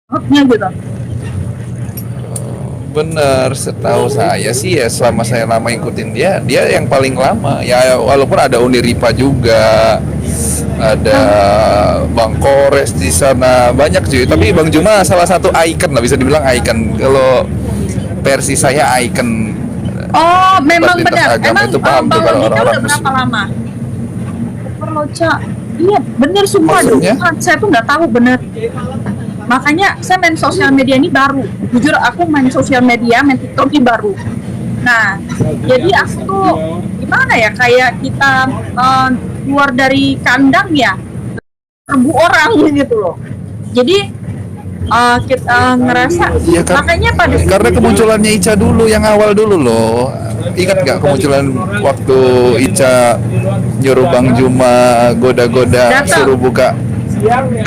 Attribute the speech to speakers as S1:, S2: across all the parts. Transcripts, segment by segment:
S1: hotnya gitu.
S2: Bener, setahu saya sih ya selama saya lama ikutin dia, dia yang paling lama. Ya walaupun ada Uniripa juga, ada Bang Kores di sana banyak cuy. Tapi Bang Juma salah satu icon lah, bisa dibilang icon. Kalau versi saya icon
S1: Oh,
S2: debat
S1: memang
S2: lintas
S1: benar.
S2: agama
S1: Emang
S2: itu paham tuh
S1: Bang
S2: kalau
S1: Logika
S2: orang-orang
S1: udah
S2: Muslim.
S1: berapa lama? Perloca. Iya, bener sumpah dong.
S2: Maksudnya?
S1: Saya tuh nggak tahu bener. Makanya saya main sosial media ini baru. Jujur aku main sosial media, main TikTok ini baru. Nah, jadi aku tuh gimana ya, kayak kita keluar dari kandang ya, serbu orang gitu loh. Jadi kita ngerasa,
S2: Iya kan?
S1: makanya pada
S2: Karena kemunculannya Ica dulu, yang awal dulu loh. Ingat nggak kemunculan waktu Ica nyuruh Bang Juma goda-goda,
S1: Datang.
S2: suruh buka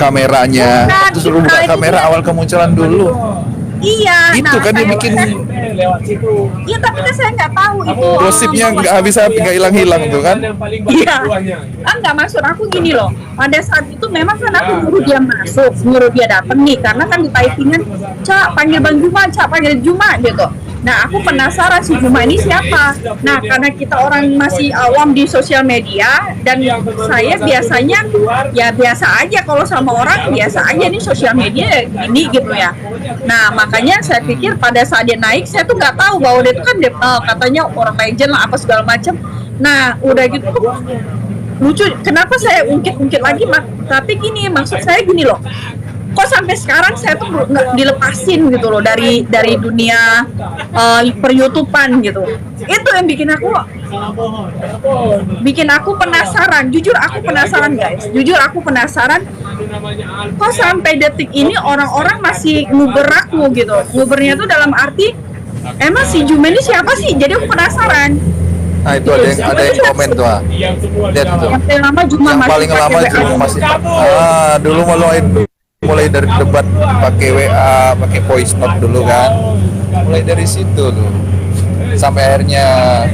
S2: kameranya,
S1: Bukan,
S2: terus suruh buka
S1: itu
S2: kamera
S1: dia.
S2: awal kemunculan dulu.
S1: Iya,
S2: Itu kan dia
S1: saya-
S2: bikin
S1: Iya, tapi kan saya nggak tahu itu.
S2: gosipnya nggak habis-habis, nggak hilang-hilang tuh kan.
S1: Iya, kan nggak maksud aku gini loh. Pada saat itu memang kan aku nyuruh dia masuk, nyuruh dia datang nih, karena kan di typingan, Cak panggil Bang Juma, Cak panggil Juma gitu. Nah, aku penasaran si Juma ini siapa. Nah, karena kita orang masih awam di sosial media dan saya biasanya ya biasa aja kalau sama orang biasa aja nih sosial media ini gitu ya. Nah, makanya saya pikir pada saat dia naik, saya tuh nggak tahu bahwa dia itu kan katanya orang legend lah apa segala macam. Nah, udah gitu lucu. Kenapa saya ungkit-ungkit lagi? Tapi gini, maksud saya gini loh. Kok sampai sekarang saya tuh nggak dilepasin gitu loh dari dunia per-YouTubean gitu. Itu yang bikin aku penasaran. Jujur aku penasaran guys. Jujur aku penasaran. Kok sampai detik ini orang-orang masih nguber aku gitu. Ngubernya tuh dalam arti emang si Juma ini siapa sih? Jadi aku penasaran.
S2: Nah itu ada yang komen tuh. Lihat tuh.
S1: Yang paling lama Juma
S2: Yang
S1: masih
S2: paling lama
S1: pakai
S2: Juma
S1: WA.
S2: masih. Dulu mulai dari debat pakai WA, pakai voice note dulu kan. Mulai dari situ tuh. Sampai akhirnya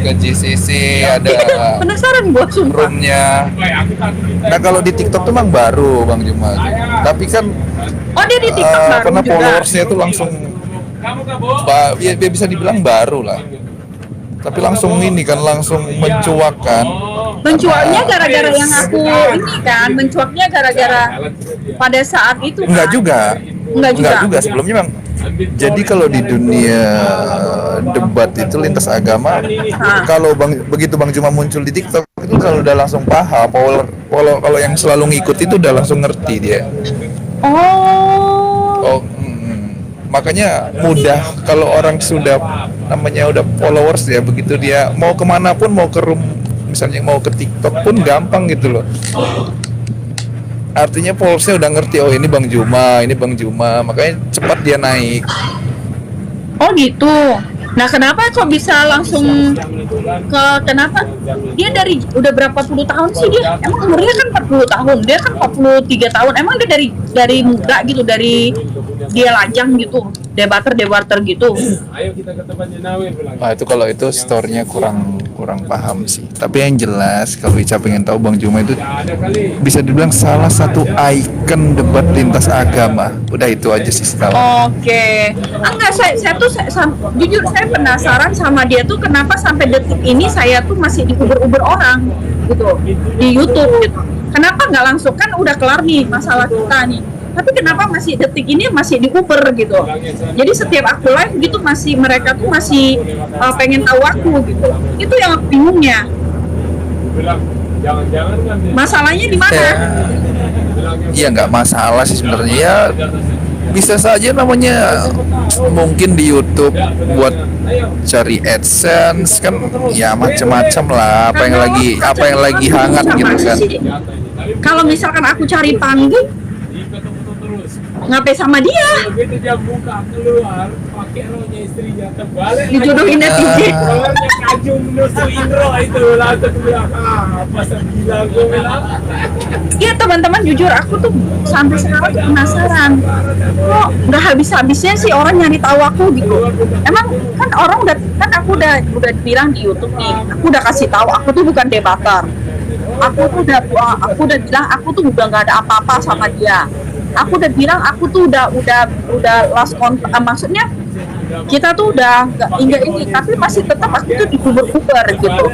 S2: ke GCC ada
S1: Penasaran gua sumpah.
S2: roomnya. Nah kalau di TikTok tuh memang baru Bang Juma. Tapi kan
S1: Oh, dia di TikTok baru
S2: karena
S1: juga.
S2: followersnya tuh langsung ya bisa dibilang baru lah. Tapi langsung ini kan langsung mencuakkan.
S1: Mencuaknya gara-gara yang aku ini kan, mencuaknya gara-gara pada saat itu kan.
S2: Enggak juga.
S1: Enggak juga.
S2: Sebelumnya memang. Jadi kalau di dunia debat itu lintas agama, kalau begitu Bang Juma muncul di TikTok itu kalau udah langsung paham, kalau yang selalu ngikut itu udah langsung ngerti dia.
S1: Oh.
S2: Makanya mudah kalau orang sudah namanya udah followers ya, begitu dia mau kemana pun, mau ke room misalnya mau ke TikTok pun gampang gitu loh. Artinya followersnya udah ngerti, oh ini Bang Juma, makanya cepat dia naik.
S1: Oh gitu. Nah, kenapa kok bisa langsung kenapa? Dia dari udah berapa puluh tahun sih dia? Emang umurnya kan 40 tahun. Dia kan 43 tahun. Emang dia dari muda gitu, dari dia lajang gitu, debater gitu.
S2: Nah itu kalau itu story-nya kurang paham sih. Tapi yang jelas kalau Ica pengen tahu, Bang Juma itu bisa dibilang salah satu ikon debat lintas agama. Udah itu aja sih setahu.
S1: Oke. Enggak, jujur saya penasaran sama dia tuh kenapa sampai detik ini saya tuh masih diuber-uber orang gitu di YouTube gitu. Kenapa nggak langsung, kan udah kelar nih masalah kita nih. Tapi kenapa masih detik ini masih diuber gitu. Jadi setiap aku live gitu mereka tuh masih pengen tahu aku gitu. Itu yang aku bingungnya. Masalahnya di mana?
S2: Iya nggak masalah sih sebenarnya ya, bisa saja namanya mungkin di YouTube buat cari AdSense kan ya, macam-macam lah apa yang lagi hangat gitu kan.
S1: Kalau misalkan aku cari panggung, ngapain sama dia? Dijodohin netizen. Iya teman-teman, jujur aku tuh sampai sekarang tuh penasaran. Kok nggak habis-habisnya sih orang nyari tahu aku gitu. Emang kan aku udah bilang di YouTube nih, aku udah kasih tahu aku tuh bukan debater. Aku udah bilang aku tuh udah nggak ada apa-apa sama dia. aku udah bilang aku tuh udah last kontak, maksudnya kita tuh udah nggak hingga ini, tapi masih tetap aku tuh dikuber-kuber gitu.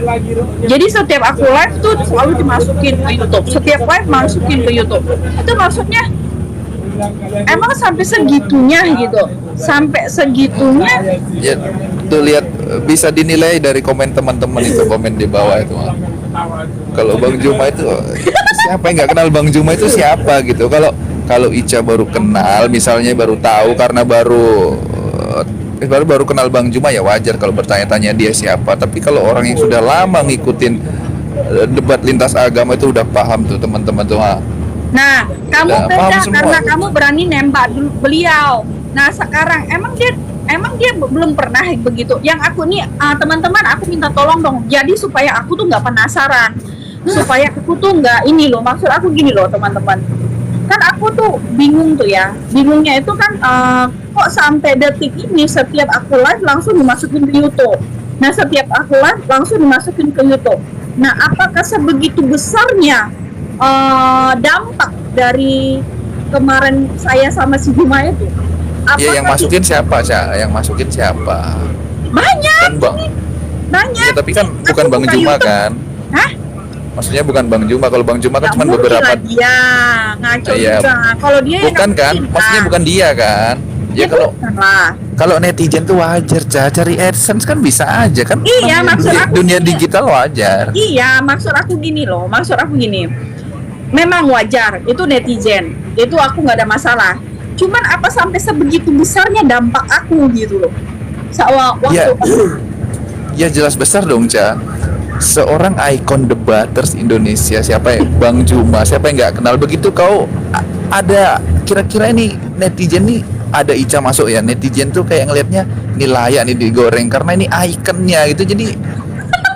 S1: Jadi setiap aku live tuh selalu dimasukin ke YouTube, setiap live masukin ke YouTube. Itu maksudnya emang sampai segitunya gitu, sampai segitunya.
S2: Ya, tuh lihat, bisa dinilai dari komen teman-teman itu, komen di bawah itu. Kalau Bang Juma itu siapa yang nggak kenal Bang Juma itu siapa gitu. Kalau Ica baru kenal, misalnya baru tahu karena baru kenal Bang Juma, ya wajar kalau bertanya-tanya dia siapa. Tapi kalau orang yang sudah lama ngikutin debat lintas agama itu udah paham tuh teman-teman tuh.
S1: Nah, kamu
S2: Udah paham
S1: beda
S2: semua.
S1: karena kamu berani nembak dulu beliau. Nah, sekarang emang dia belum pernah begitu. Yang aku nih, teman-teman, aku minta tolong dong. Jadi supaya aku tuh nggak penasaran, supaya aku tuh nggak ini loh. Maksud aku gini loh, teman-teman. Kan aku tuh bingung tuh ya. Bingungnya itu kan kok sampai detik ini setiap aku live langsung dimasukin ke YouTube. Nah, setiap aku live langsung dimasukin ke YouTube. Nah, apakah sebegitu besarnya dampak dari kemarin saya sama si Juma itu?
S2: Ya yang masukin siapa, Ca? Yang masukin siapa?
S1: Banyak,
S2: Kan Bang.
S1: banyak.
S2: Ya, tapi kan bukan
S1: Aku
S2: Bang
S1: buka
S2: Juma
S1: YouTube.
S2: kan?
S1: Hah?
S2: Maksudnya bukan Bang Juma. Kalau Bang Juma kan
S1: Nggak
S2: cuma
S1: mungkin
S2: beberapa.
S1: lah dia ngaco
S2: Iya.
S1: juga. Kalau dia ya
S2: Bukan
S1: nggak
S2: kan?
S1: mungkin
S2: Maksudnya
S1: lah.
S2: bukan dia kan? Ya
S1: Bukan lah.
S2: kalau netizen tuh wajar, Ca. Cari AdSense kan bisa aja kan?
S1: Iya,
S2: Namanya
S1: maksud aku
S2: dunia
S1: gini.
S2: digital wajar.
S1: Iya, maksud aku gini loh. Maksud aku gini. Memang wajar, itu netizen. Itu aku nggak ada masalah. Cuman apa sampai sebegitu besarnya dampak aku gitu loh. Waktu
S2: Ya, ya jelas besar dong, Ca. Seorang ikon debaters Indonesia, siapa ya? Bang Juma, siapa yang nggak kenal? Begitu kau ada, kira-kira ini netizen nih, ada Ica masuk ya, netizen tuh kayak ngelihatnya ini layak nih digoreng karena ini ikonnya gitu. Jadi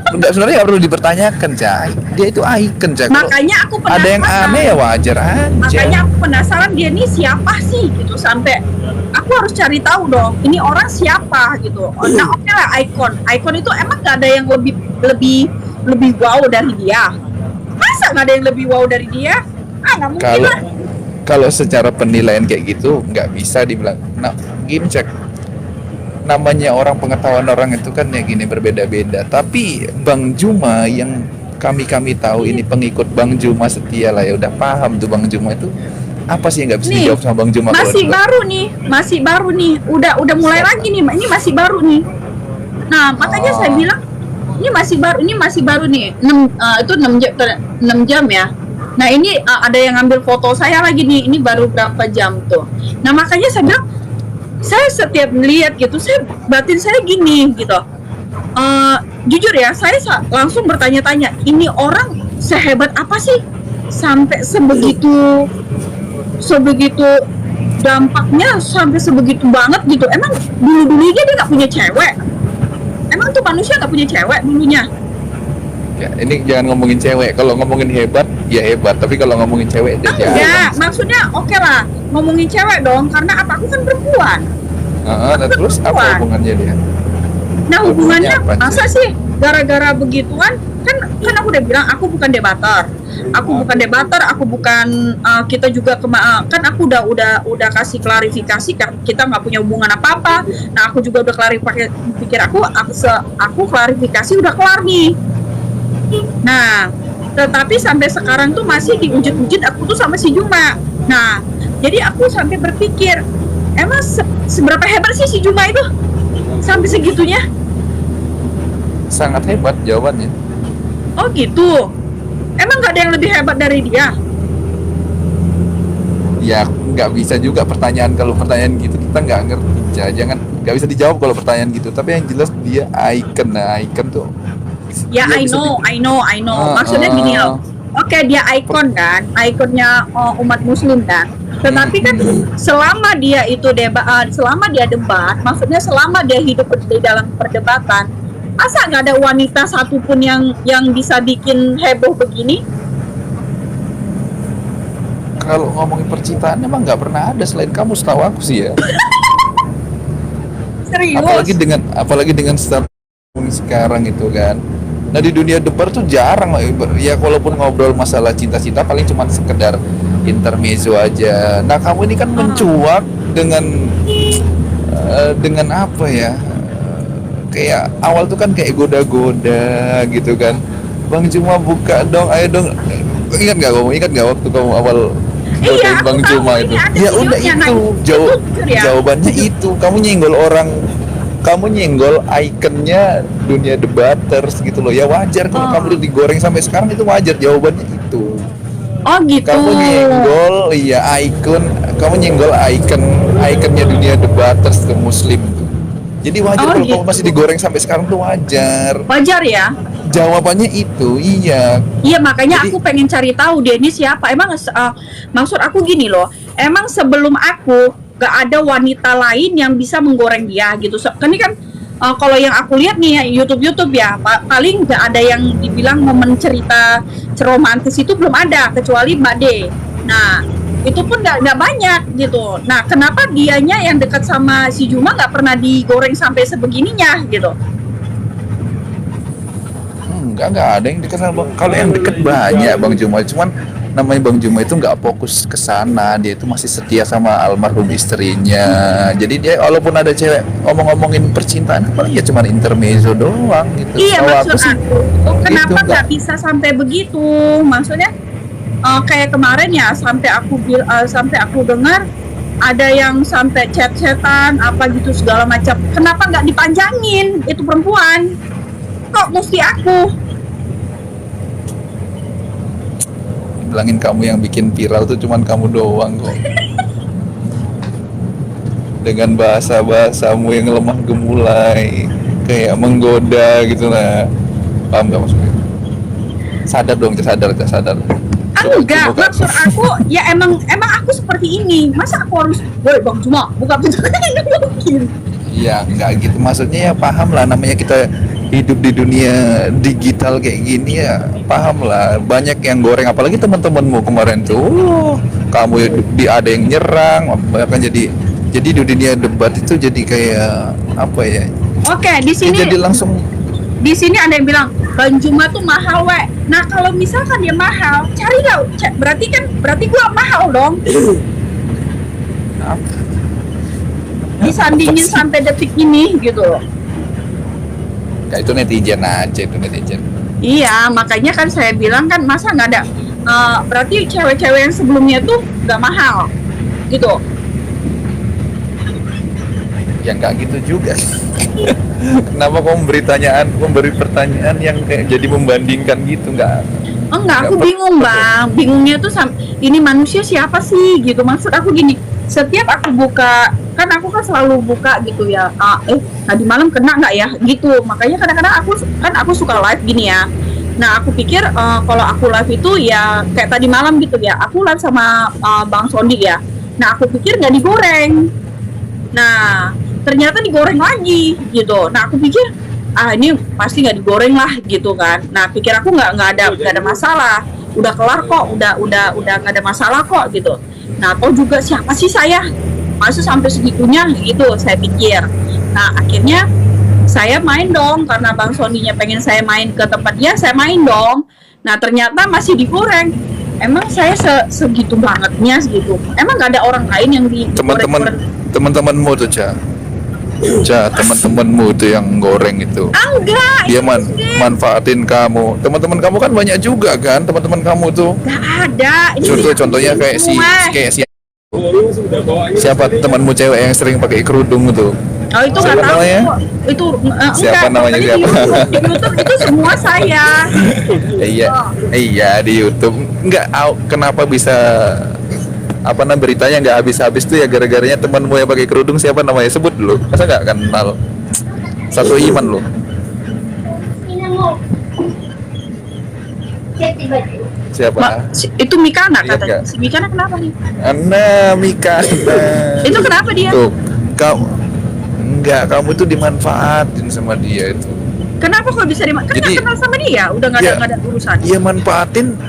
S2: nggak, sebenarnya nggak perlu dipertanyakan, Ca. Dia itu ikon, Ca. Kalau
S1: makanya aku penasaran.
S2: ada yang aneh ya wajar aja.
S1: Makanya aku penasaran dia nih siapa sih gitu, sampai aku harus cari tahu dong ini orang siapa gitu. Nah, oke lah, ikon itu emang nggak ada yang lebih wow dari dia? Masa nggak ada yang lebih wow dari dia? Nggak mungkin
S2: Kalau
S1: lah.
S2: kalau secara penilaian kayak gitu nggak bisa dibilang. Nah, gini, Cek, namanya orang, pengetahuan orang itu kan ya gini, berbeda-beda. Tapi Bang Juma yang kami tahu ini pengikut Bang Juma setia lah ya, udah paham tuh Bang Juma itu apa sih yang nggak bisa
S1: Nih,
S2: dijawab sama Bang Juma kalau
S1: masih
S2: debat?
S1: baru nih, udah mulai
S2: Siapa?
S1: lagi nih, ini masih baru nih. Nah, makanya saya bilang ini masih baru nih. 6 jam ya. Nah, ini ada yang ngambil foto saya lagi nih, ini baru berapa jam tuh. Nah, makanya saya bilang, saya setiap melihat gitu, batin saya gini gitu. Jujur ya, saya langsung bertanya-tanya, ini orang sehebat apa sih sampai sebegitu dampaknya, sampai sebegitu banget gitu. Emang dulunya dia nggak punya cewek? Emang tuh manusia nggak punya cewek dulunya?
S2: Ya, ini jangan ngomongin cewek. Kalau ngomongin hebat, ya hebat. Tapi kalau ngomongin cewek, dia
S1: Enggak,
S2: jarang.
S1: maksudnya oke lah ngomongin cewek dong, karena apa, aku kan perempuan.
S2: Nah, terus apa hubungannya dia?
S1: Nah, hubungannya
S2: Apa, Cik?
S1: masa sih gara-gara begituan? Kan aku udah bilang aku bukan debater. Aku bukan kita juga kan aku udah kasih klarifikasi, kita nggak punya hubungan apa-apa. Nah, aku juga udah klarifikasi, pikir aku klarifikasi udah kelar nih. Nah, tetapi sampai sekarang tuh masih diujit-ujit aku tuh sama si Juma. Nah, jadi aku sampai berpikir, emang seberapa hebat sih si Juma itu sampai segitunya?
S2: Sangat hebat jawabannya.
S1: Oh gitu. Emang nggak ada yang lebih hebat dari dia?
S2: Ya nggak bisa juga pertanyaan, kalau pertanyaan gitu kita nggak ngerti, jangan, nggak bisa dijawab kalau pertanyaan gitu. Tapi yang jelas dia icon. Nah, icon tuh
S1: Ya,
S2: dia
S1: I
S2: bisa
S1: know. Maksudnya gini loh. Oke, dia ikon kan, ikonnya umat muslim kan. Tetapi kan selama dia debat, maksudnya selama dia hidup di dalam perdebatan, masa nggak ada wanita satupun yang bisa bikin heboh begini?
S2: Kalau ngomongin percintaan emang nggak pernah ada selain kamu, setahu aku sih ya.
S1: Serius?
S2: apalagi dengan start sekarang itu kan. Nah, di dunia debat tuh jarang lah ya, walaupun ngobrol masalah cinta-cinta paling cuma sekedar intermezzo aja. Nah, kamu ini kan mencuak dengan apa ya? Kayak awal tuh kan kayak goda-goda gitu kan. Bang Juma buka dong, ayo dong. Ingat nggak waktu kamu awal godain
S1: Iya, aku
S2: Bang
S1: tahu
S2: Juma
S1: ini
S2: itu?
S1: ada
S2: Ya udah
S1: videonya.
S2: itu,
S1: Nah, itu jujur ya.
S2: jawabannya itu. Kamu nyenggol orang, kamu nyenggol ikonnya dunia debaters gitu loh. Ya wajar kalau
S1: Oh.
S2: kamu udah digoreng sampai sekarang, itu wajar, jawabannya itu.
S1: Oh gitu.
S2: Kamu nyenggol, iya, kamu nyenggol ikonnya dunia debaters ke muslim tuh. Jadi wajar
S1: Oh,
S2: kalau
S1: gitu.
S2: kamu masih digoreng sampai sekarang tuh wajar.
S1: Wajar ya.
S2: Jawabannya itu, iya.
S1: Iya, makanya
S2: Jadi-
S1: aku pengen cari tahu dia ini siapa. Emang maksud aku gini loh. Emang sebelum aku gak ada wanita lain yang bisa menggoreng dia gitu. Kan ini kan kalau yang aku lihat nih ya, YouTube ya, paling gak ada yang dibilang momen cerita romantis itu belum ada kecuali Mbak D. Nah, itu pun nggak banyak gitu. Nah, kenapa dianya yang dekat sama si Juma nggak pernah digoreng sampai sebegininya gitu?
S2: Enggak ada yang dekat sama Bang. Kalau yang dekat banyak Bang Juma, cuman namanya Bang Juma itu nggak fokus ke sana. Dia itu masih setia sama almarhum istrinya. Jadi dia walaupun ada cewek ngomong-ngomongin percintaan, paling ya cuman intermezzo doang gitu.
S1: Iya,
S2: Kalau
S1: maksud
S2: sih,
S1: aku kenapa
S2: itu
S1: nggak bisa sampai begitu? Maksudnya kayak kemarin ya, sampai aku dengar ada yang sampai chat-chatan apa gitu segala macam. Kenapa nggak dipanjangin itu perempuan? Kok mesti aku?
S2: bilangin kamu yang bikin viral tuh cuman kamu doang kok. Dengan bahasa-bahasamu yang lemah gemulai, kayak menggoda gitu lah. Paham gak maksudnya? Sadar dong, sadar.
S1: Enggak, maksud aku ya emang aku seperti ini. Masa aku harus, woi Bang Juma, buka pintu? Nggak mungkin.
S2: Iya, enggak gitu. Maksudnya ya paham lah, namanya kita hidup di dunia digital kayak gini ya, paham lah. Banyak yang goreng, apalagi teman-temanmu kemarin tuh. Kamu ada yang nyerang, bahkan jadi di dunia debat itu jadi kayak apa ya?
S1: Oke, di sini
S2: Jadi langsung
S1: ada yang bilang Bang Juma tuh mahal we. Nah kalau misalkan dia mahal, carilah. Berarti gua mahal dong.
S2: apa?
S1: Disandingin sampai detik ini gitu loh.
S2: Ya itu netizen aja, itu netizen.
S1: Iya, makanya kan saya bilang kan masa nggak ada. Berarti cewek-cewek yang sebelumnya tuh nggak mahal, gitu.
S2: Ya nggak gitu juga. Kenapa kamu memberi pertanyaan yang kayak jadi membandingkan gitu? Enggak
S1: Enggak, aku bingung bang. Bingungnya tuh ini manusia siapa sih gitu. Maksud aku gini, setiap aku buka, kan aku kan selalu buka gitu ya. Tadi malam kena nggak ya? Gitu. Makanya kadang-kadang aku suka live gini ya. Nah aku pikir kalau aku live itu ya kayak tadi malam gitu ya. Aku live sama Bang Sondi ya. Nah aku pikir nggak digoreng. Nah ternyata digoreng lagi gitu. Nah aku pikir ini pasti nggak digoreng lah gitu kan. Nah pikir aku nggak ada masalah, udah kelar kok, udah nggak ada masalah kok gitu. Nah atau juga siapa sih saya masuk sampai segitunya gitu saya pikir. Nah akhirnya saya main dong, karena Bang Sondinya pengen saya main ke tempat dia, saya main dong. Nah ternyata masih digoreng. Emang saya segitu bangetnya segitu. Emang nggak ada orang lain yang
S2: teman-temanmu tuh teman-temanmu itu yang goreng itu.
S1: Enggak.
S2: Dia manfaatin kamu. Teman-teman kamu kan banyak juga kan, teman-teman kamu tuh.
S1: Nggak ada.
S2: Contohnya kayak siapa temanmu cewek yang sering pakai kerudung itu?
S1: Oh itu nggak tahu.
S2: Namanya?
S1: Itu
S2: Siapa namanya, siapa?
S1: Di YouTube itu semua saya.
S2: Iya di YouTube. Enggak, kenapa bisa beritanya nggak habis-habis tuh ya, gara-garanya temanmu yang pakai kerudung, siapa namanya, sebut dulu, masa nggak kenal, satu iman loh. Siapa?
S1: Itu Mikana
S2: Lihat
S1: katanya.
S2: gak?
S1: Si Mikana kenapa nih?
S2: Mikana.
S1: Itu kenapa dia?
S2: Tuh, kamu tuh dimanfaatin sama dia itu.
S1: Kenapa kok bisa kan
S2: Jadi,
S1: nggak kenal sama dia? Udah nggak ada urusan.
S2: Iya,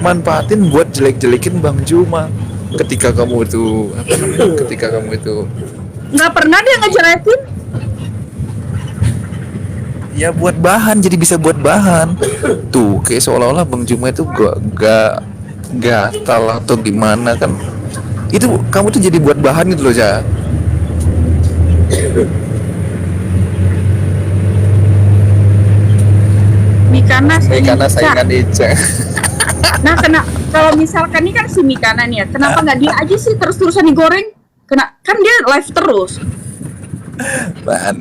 S2: manfaatin buat jelek-jelekin Bang Juma. Ketika kamu itu
S1: Nggak pernah dia ngejelekin.
S2: ya buat bahan, jadi bisa buat bahan tuh, kayak seolah-olah Bang Juma itu gak gatal atau gimana kan, itu kamu tuh jadi buat bahan itu loh, Ca.
S1: Mikana
S2: Karena
S1: Ica.
S2: saingan Ica.
S1: Nah, kalau misalkan ini kan si Mikana nih ya, kenapa nggak dia aja sih terus-terusan digoreng? Kan dia live terus.
S2: Bahan.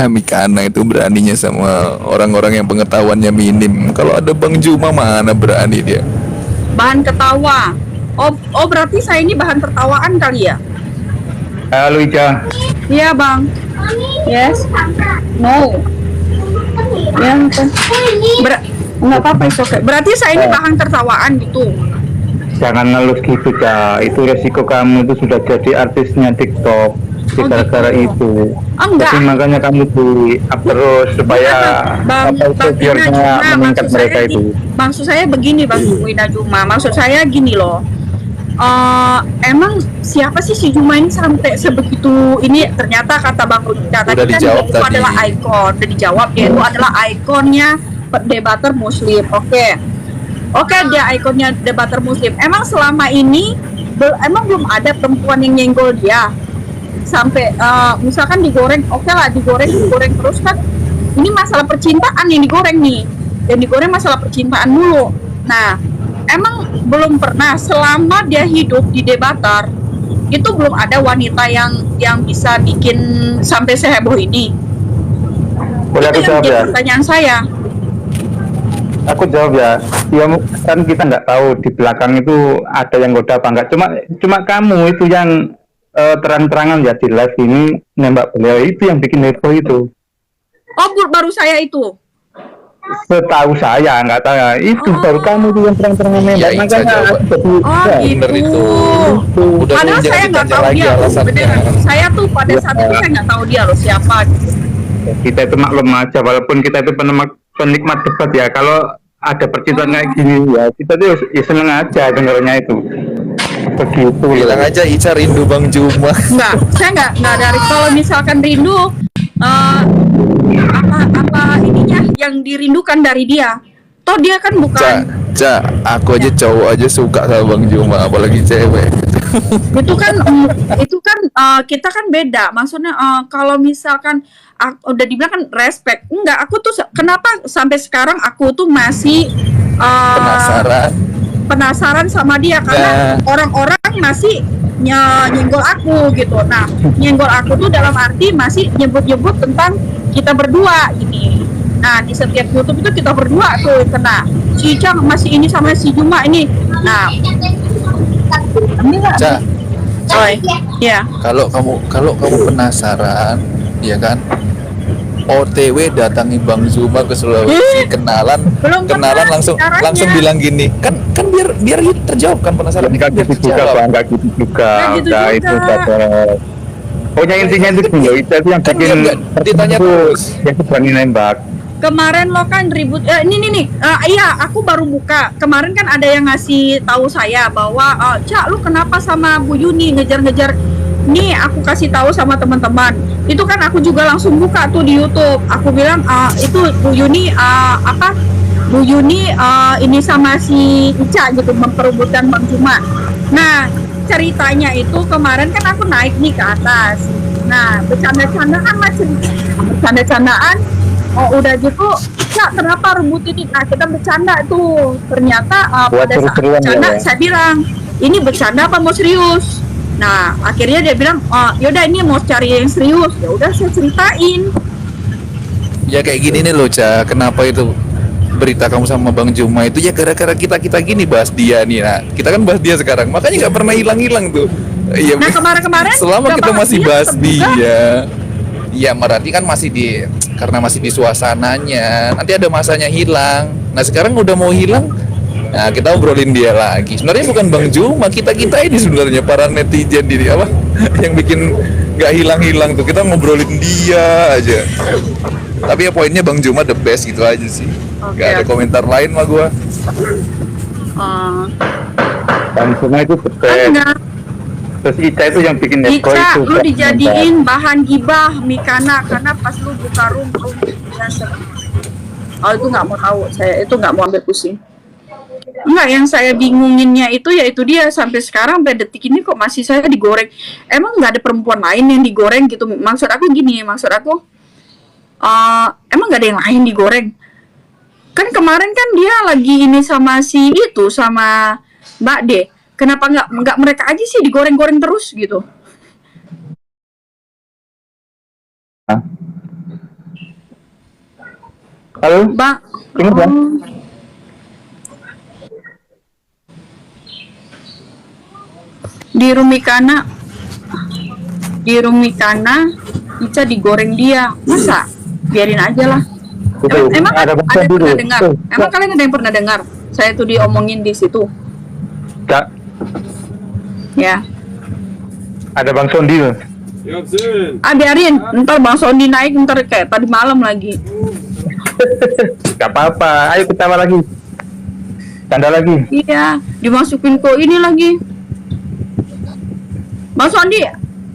S2: Mikana itu beraninya sama orang-orang yang pengetahuannya minim. Kalau ada Bang Juma mana berani dia.
S1: Bahan ketawa. Oh berarti saya ini bahan tertawaan kali ya?
S3: Halo Ica.
S1: Iya bang. Yes. No. Ya bukan. Nggak apa-apa itu. Berarti saya ini bahan tertawaan gitu.
S3: Jangan ngelus gitu, Ca. Itu resiko kamu itu sudah jadi artisnya TikTok.
S1: Oh,
S3: Gara-gara
S1: gitu.
S3: itu.
S1: Oh, enggak.
S3: Tapi makanya kamu di up terus supaya
S1: Bang
S3: biar
S1: Ina
S3: nggak
S1: Juma,
S3: meningkat mereka itu.
S1: Maksud saya begini Bang Wina Juma. Maksud saya gini loh. Emang siapa sih si Juma ini sampai sebegitu ini? Ternyata kata Bang Rudita tadi kan dia itu
S2: tadi.
S1: adalah ikon. Udah dijawab, dia itu adalah ikonnya debater Muslim. Oke, dia ikonnya debater Muslim. Emang selama ini emang belum ada perempuan yang nyenggol dia sampai misalkan digoreng, oke lah digoreng terus kan. Ini masalah percintaan yang digoreng nih, yang digoreng masalah percintaan mulu. Nah, emang belum pernah selama dia hidup di debater itu belum ada wanita yang bisa bikin sampai seheboh ini.
S3: Boleh aku
S1: Itu yang
S3: jawab
S1: jadi
S3: ya?
S1: pertanyaan saya.
S3: Aku jawab ya. Ya kan kita nggak tahu di belakang itu ada yang goda apa enggak. Cuma kamu itu yang terang-terangan ya di live ini nembak beliau, itu yang bikin heboh itu.
S1: Oh, baru saya itu.
S3: Setahu saya, nggak tahu ya. Itu baru kamu itu yang terang-terangan nembak.
S2: Ya, Ica
S3: Makanya
S2: jawab.
S3: aku jadi
S2: Bener itu. Udah
S1: Padahal
S2: jangan
S1: saya nggak
S2: ditanya
S1: tahu
S2: lagi
S1: dia.
S2: alasannya.
S1: Beneran. Saya tuh pada saat itu saya nggak tahu dia loh siapa.
S3: kita itu maklum aja, walaupun kita itu penikmat debat ya. Kalau ada percintaan kayak gini ya, kita tuh ya seneng aja dengarnya itu. Begitu.
S2: Bilang aja Ica rindu Bang Juma.
S1: Enggak, saya nggak dari kalau misalkan rindu apa ininya yang dirindukan dari dia. Toh dia kan bukan
S2: Aku aja cowok aja suka sama Bang Juma, apalagi cewek.
S1: itu kan kita kan beda. Maksudnya kalau misalkan udah dibilang kan respect. Enggak, aku tuh kenapa sampai sekarang aku tuh masih penasaran sama dia karena orang-orang masih nyenggol aku gitu. Nah, nyenggol aku tuh dalam arti masih nyebut-nyebut tentang kita berdua gini. Nah, di setiap YouTube itu kita berdua tuh kena. Si Ica masih ini sama si Juma ini. Nah,
S2: Ca,
S1: ya.
S2: kalau kamu penasaran, ya kan? OTW datangi Bang Zuma ke Sulawesi, kenalan langsung bilang gini, kan biar terjawab kan penasaran.
S3: Enggak gitu juga, Bang. Enggak gitu juga. Enggak itu dapat. Pokoknya intinya itu dulu, itu yang
S2: Kan
S3: bikin
S2: dia ditanya terus.
S3: yang berani nembak.
S1: Kemarin lo kan ribut ini iya aku baru buka. Kemarin kan ada yang ngasih tahu saya bahwa Cak lu kenapa sama Bu Yuni ngejar-ngejar. Nih aku kasih tahu sama teman-teman. Itu kan aku juga langsung buka tuh di YouTube. Aku bilang itu Bu Yuni Bu Yuni ini sama si Ica gitu memperebutkan Bang Juma. Nah, ceritanya itu kemarin kan aku naik nih ke atas. Nah, bercanda-candaan udah gitu, Cak kenapa rebut ini? Nah, kita bercanda tuh. Ternyata pada saat bercanda saya bilang, ini bercanda apa mau serius? Nah, akhirnya dia bilang, yaudah ini mau cari yang serius. Ya udah saya ceritain.
S2: Ya kayak gini nih loh, Ca. Kenapa itu berita kamu sama Bang Juma itu ya gara-gara kita gini bahas dia nih. Nah, kita kan bahas dia sekarang. Makanya nggak pernah hilang tuh. Iya.
S1: Nah, kemarin
S2: selama kita masih bahas dia.
S1: Iya,
S2: berarti kan karena masih di suasananya. Nanti ada masanya hilang. Nah, sekarang udah mau hilang. Nah, kita obrolin dia lagi. Sebenarnya bukan Bang Juma, kita ini sebenarnya para netizen di apa yang bikin nggak hilang tuh. Kita ngobrolin dia aja. Tapi ya poinnya Bang Juma the best gitu aja sih. Gak ada komentar lain mah gua.
S3: Bang Juma itu the best.
S1: Enggak.
S3: Terus Ica itu yang bikin heboh
S1: Ica,
S3: itu.
S1: lu dijadiin bahan gibah Mikana karena pas lu buka room biasa. Oh itu nggak mau tahu, saya itu nggak mau ambil pusing. Enggak, yang saya bingunginnya itu ya itu dia sampai sekarang sampai detik ini kok masih saya digoreng. Emang nggak ada perempuan lain yang digoreng gitu? Maksud aku gini, maksud aku emang nggak ada yang lain digoreng? Kan kemarin kan dia lagi ini sama si itu sama Mbak D. Kenapa nggak mereka aja sih digoreng-goreng terus gitu?
S3: Halo,
S1: Mbak,
S3: ingat kan?
S1: di Rumikana Ica digoreng dia, masa biarin aja lah. Emang ada pernah dengar? Emang kalian ada yang pernah dengar? Saya tuh diomongin di situ.
S3: Kak,
S1: Ya.
S3: ada Bang Sondi loh.
S1: Biarin, ntar Bang Sondi naik ntar kayak tadi malam lagi.
S3: Gak apa-apa, ayo ketawa lagi. Canda lagi.
S1: Iya, dimasukin ke ini lagi. Bang Sondi,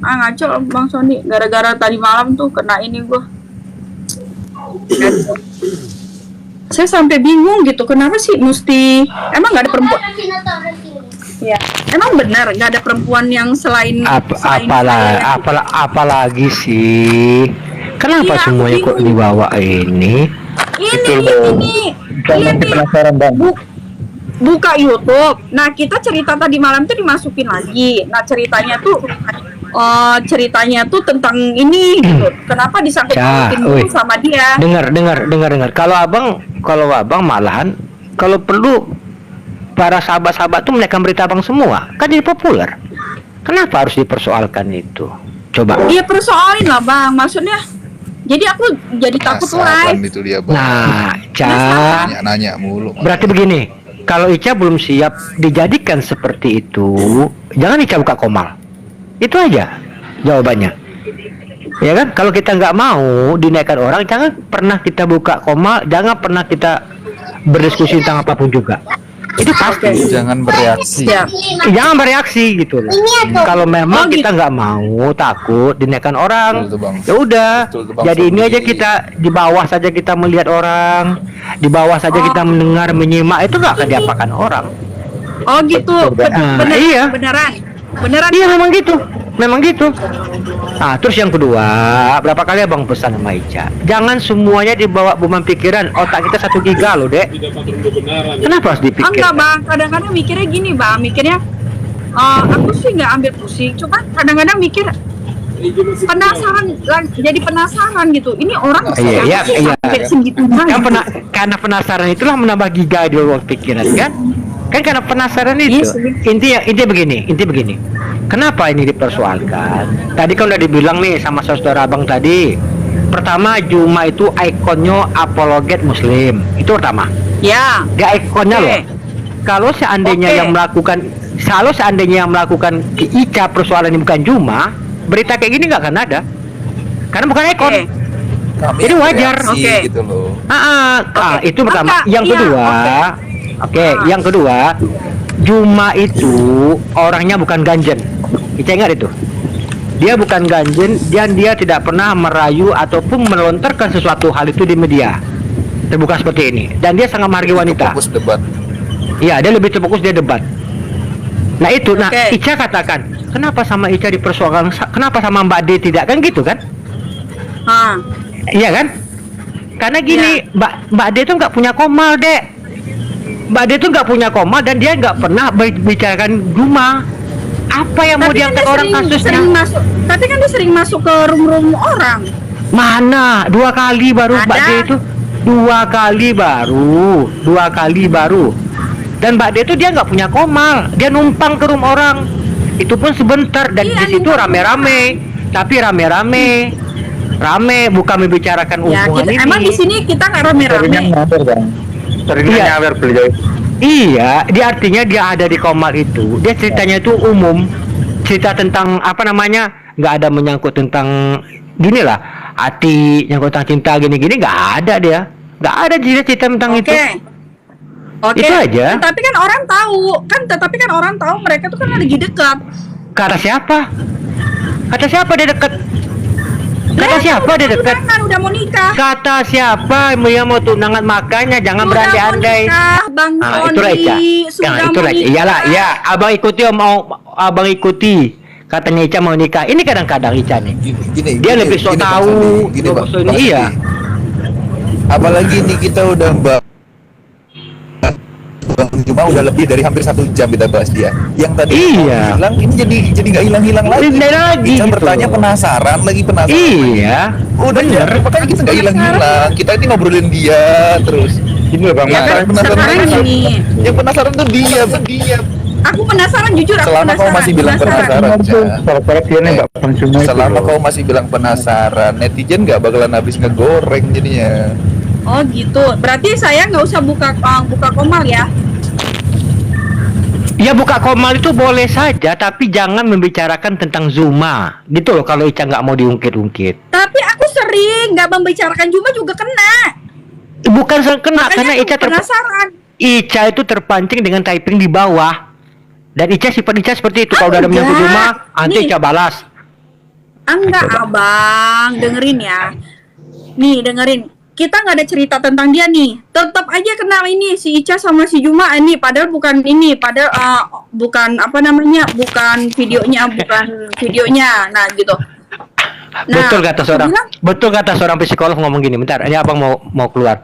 S1: ngaco Bang Sondi, gara-gara tadi malam tuh kena ini gua. Saya sampai bingung gitu, kenapa sih mesti emang nggak ada perempuan? Ya, emang benar nggak ada perempuan yang selain
S4: apalagi sih? Kenapa
S1: Iya,
S4: semuanya kok dibawa ini?
S1: ini
S3: Jangan penasaran Bang.
S1: buka YouTube. Nah, kita cerita tadi malam tuh dimasukin lagi. Nah, ceritanya tuh tentang ini gitu. Kenapa disangkut-pautin dulu sama dia?
S4: Dengar. Kalau abang malahan kalau perlu para sahabat-sahabat tuh menaikkan berita abang semua. Kan jadi populer. Kenapa harus dipersoalkan itu? Coba.
S1: Iya, persoalin lah, Bang. Maksudnya jadi aku jadi takut live.
S2: Itu dia, Bang.
S4: Nah,
S2: Nanya mulu.
S4: berarti begini. Kalau Ica belum siap dijadikan seperti itu, jangan Ica buka komal. Itu aja jawabannya. Ya kan? Kalau kita nggak mau dinaikkan orang, jangan pernah kita buka komal, jangan pernah kita berdiskusi tentang apapun juga. Itu pasti.
S2: Jangan bereaksi.
S1: Siap.
S4: Jangan bereaksi gitu loh. Kalau memang kita nggak mau takut dinaikkan orang,
S2: Betul tuh, Bang.
S4: ya udah.
S2: Betul tuh, Bang
S4: Jadi ini
S2: Sondi.
S4: aja kita di bawah saja kita melihat orang, di bawah saja kita mendengar, menyimak, itu nggak akan diapakan orang.
S1: Oh gitu.
S4: Iya.
S1: Beneran.
S4: Iya memang gitu. Nah, terus yang kedua, berapa kali abang pesan sama Ica, jangan semuanya dibawa beban pikiran. Otak kita 1 giga loh, Dek. Kenapa harus dipikir?
S1: Enggak, Bang. Kadang-kadang mikirnya gini, Bang. Mikirnya aku sih nggak ambil pusing. Cuma kadang-kadang mikir jadi penasaran gitu. Ini orang
S4: Iya.
S1: sampai segitunya.
S4: Karena penasaran itulah menambah giga di luar pikiran kan? Kan karena penasaran itu.
S1: Yes.
S4: Inti begini. Kenapa ini dipersoalkan? Tadi kan udah dibilang nih sama saudara abang tadi. Pertama, Juma itu ikonnya apologet Muslim. Itu pertama.
S1: Ya.
S4: Dia ikonnya loh. Kalau seandainya yang melakukan ke Ica persoalan ini bukan Juma, berita kayak gini nggak akan ada. Karena bukan ikon.
S2: Kami
S4: Jadi wajar.
S2: bereaksi gitu loh.
S4: Itu pertama.
S1: Enggak,
S4: Yang kedua, yang kedua, Juma itu orangnya bukan ganjen. Kita ingat itu. Dia bukan ganjen, dan dia tidak pernah merayu ataupun melontarkan sesuatu hal itu di media terbuka seperti ini. Dan dia sangat menghargai wanita.
S2: Fokus debat.
S4: Iya, dia lebih terfokus dia debat. Nah itu, Ica katakan, kenapa sama Ica dipersoalkan, kenapa sama Mbak D tidak, kan gitu kan? Iya kan? Karena gini, Mbak D itu nggak punya komal, Dek. Mbak D itu nggak punya komal dan dia nggak pernah bicarakan Juma. Apa yang mau diangkat orang kasusnya?
S1: Tapi kan dia sering masuk ke room orang.
S4: Mana? 2 kali baru Mbak D itu. 2 kali baru. Dan Mbak D itu dia nggak punya komal. Dia numpang ke room orang. Itu pun sebentar dan di situ rame-rame. Tapi rame, bukan membicarakan hubungan ini.
S1: Emang di sini kita nggak rame-rame.
S3: Seringnya nyawer beliau.
S4: Iya, dia artinya dia ada di komal itu. Dia ceritanya itu umum, cerita tentang apa namanya, nggak ada menyangkut tentang gini lah, hati, nyangkut tentang cinta gini-gini, nggak ada dia, nggak ada cerita tentang itu. Itu aja.
S1: Tapi kan orang tahu mereka tuh kan lagi dekat.
S4: Kata siapa? Dia dekat? Kata siapa dia dekat?
S1: Tunangan, udah mau nikah.
S4: Kata siapa yang mau tunangan, makanya jangan
S1: Sudah
S4: berandai-andai.
S1: mau nikah, Bang
S4: Itulah Ica.
S1: Tony. Sudah mau
S4: Itulah Ica.
S1: nikah.
S4: Iyalah, ya, abang ikuti abang ikuti. Katanya Ica mau nikah. Ini kadang-kadang Ica nih. Dia lebih sok
S2: Bang
S4: tahu.
S2: Sandi. Gini Bang,
S4: Sok ini,
S2: Bang
S4: iya.
S2: Sandi. Apalagi nih kita udah Bang Juma udah lebih dari hampir 1 jam kita bahas dia. Yang tadi
S4: Iya.
S2: hilang ini jadi nggak hilang-hilang lagi.
S4: Hilang lagi
S2: Kita
S4: gitu
S2: bertanya
S4: loh.
S2: penasaran.
S4: Iya.
S2: Udah ya, makanya kita nggak hilang-hilang. Kita ini ngobrolin dia terus.
S3: Ini loh Bang,
S1: Ya kan, sekarang gini.
S2: Yang penasaran tuh dia.
S1: Aku penasaran, jujur aku
S2: Selama kau
S1: penasaran.
S2: masih bilang penasaran, Ca.
S3: Gara-gara dia nembak Bang Juma itu
S2: Selama
S3: loh.
S2: kau masih bilang penasaran, netizen nggak bakalan habis ngegoreng jadinya.
S1: Oh gitu. Berarti saya nggak usah buka Komal ya?
S4: Ya buka Komal itu boleh saja, tapi jangan membicarakan tentang Zuma. Gitu loh kalau Ica nggak mau diungkit-ungkit.
S1: Tapi aku sering nggak membicarakan Juma juga kena.
S4: Bukan kena,
S1: Makanya
S4: karena
S1: aku
S4: Ica
S1: penasaran.
S4: Ica itu terpancing dengan typing di bawah. Dan sifat Ica seperti itu. Kalau udah ada menyangkut
S1: Enggak.
S4: Zuma, nanti
S1: Nih.
S4: Ica balas.
S1: Enggak, abang, dengerin ya. Nih, dengerin. Kita nggak ada cerita tentang dia nih. Tetap aja kena ini si Ica sama si Juma ini. Padahal bukan ini. Padahal bukan apa namanya, bukan videonya. Nah, gitu.
S4: Betul kata seorang psikolog ngomong gini. Bentar, ini abang mau keluar.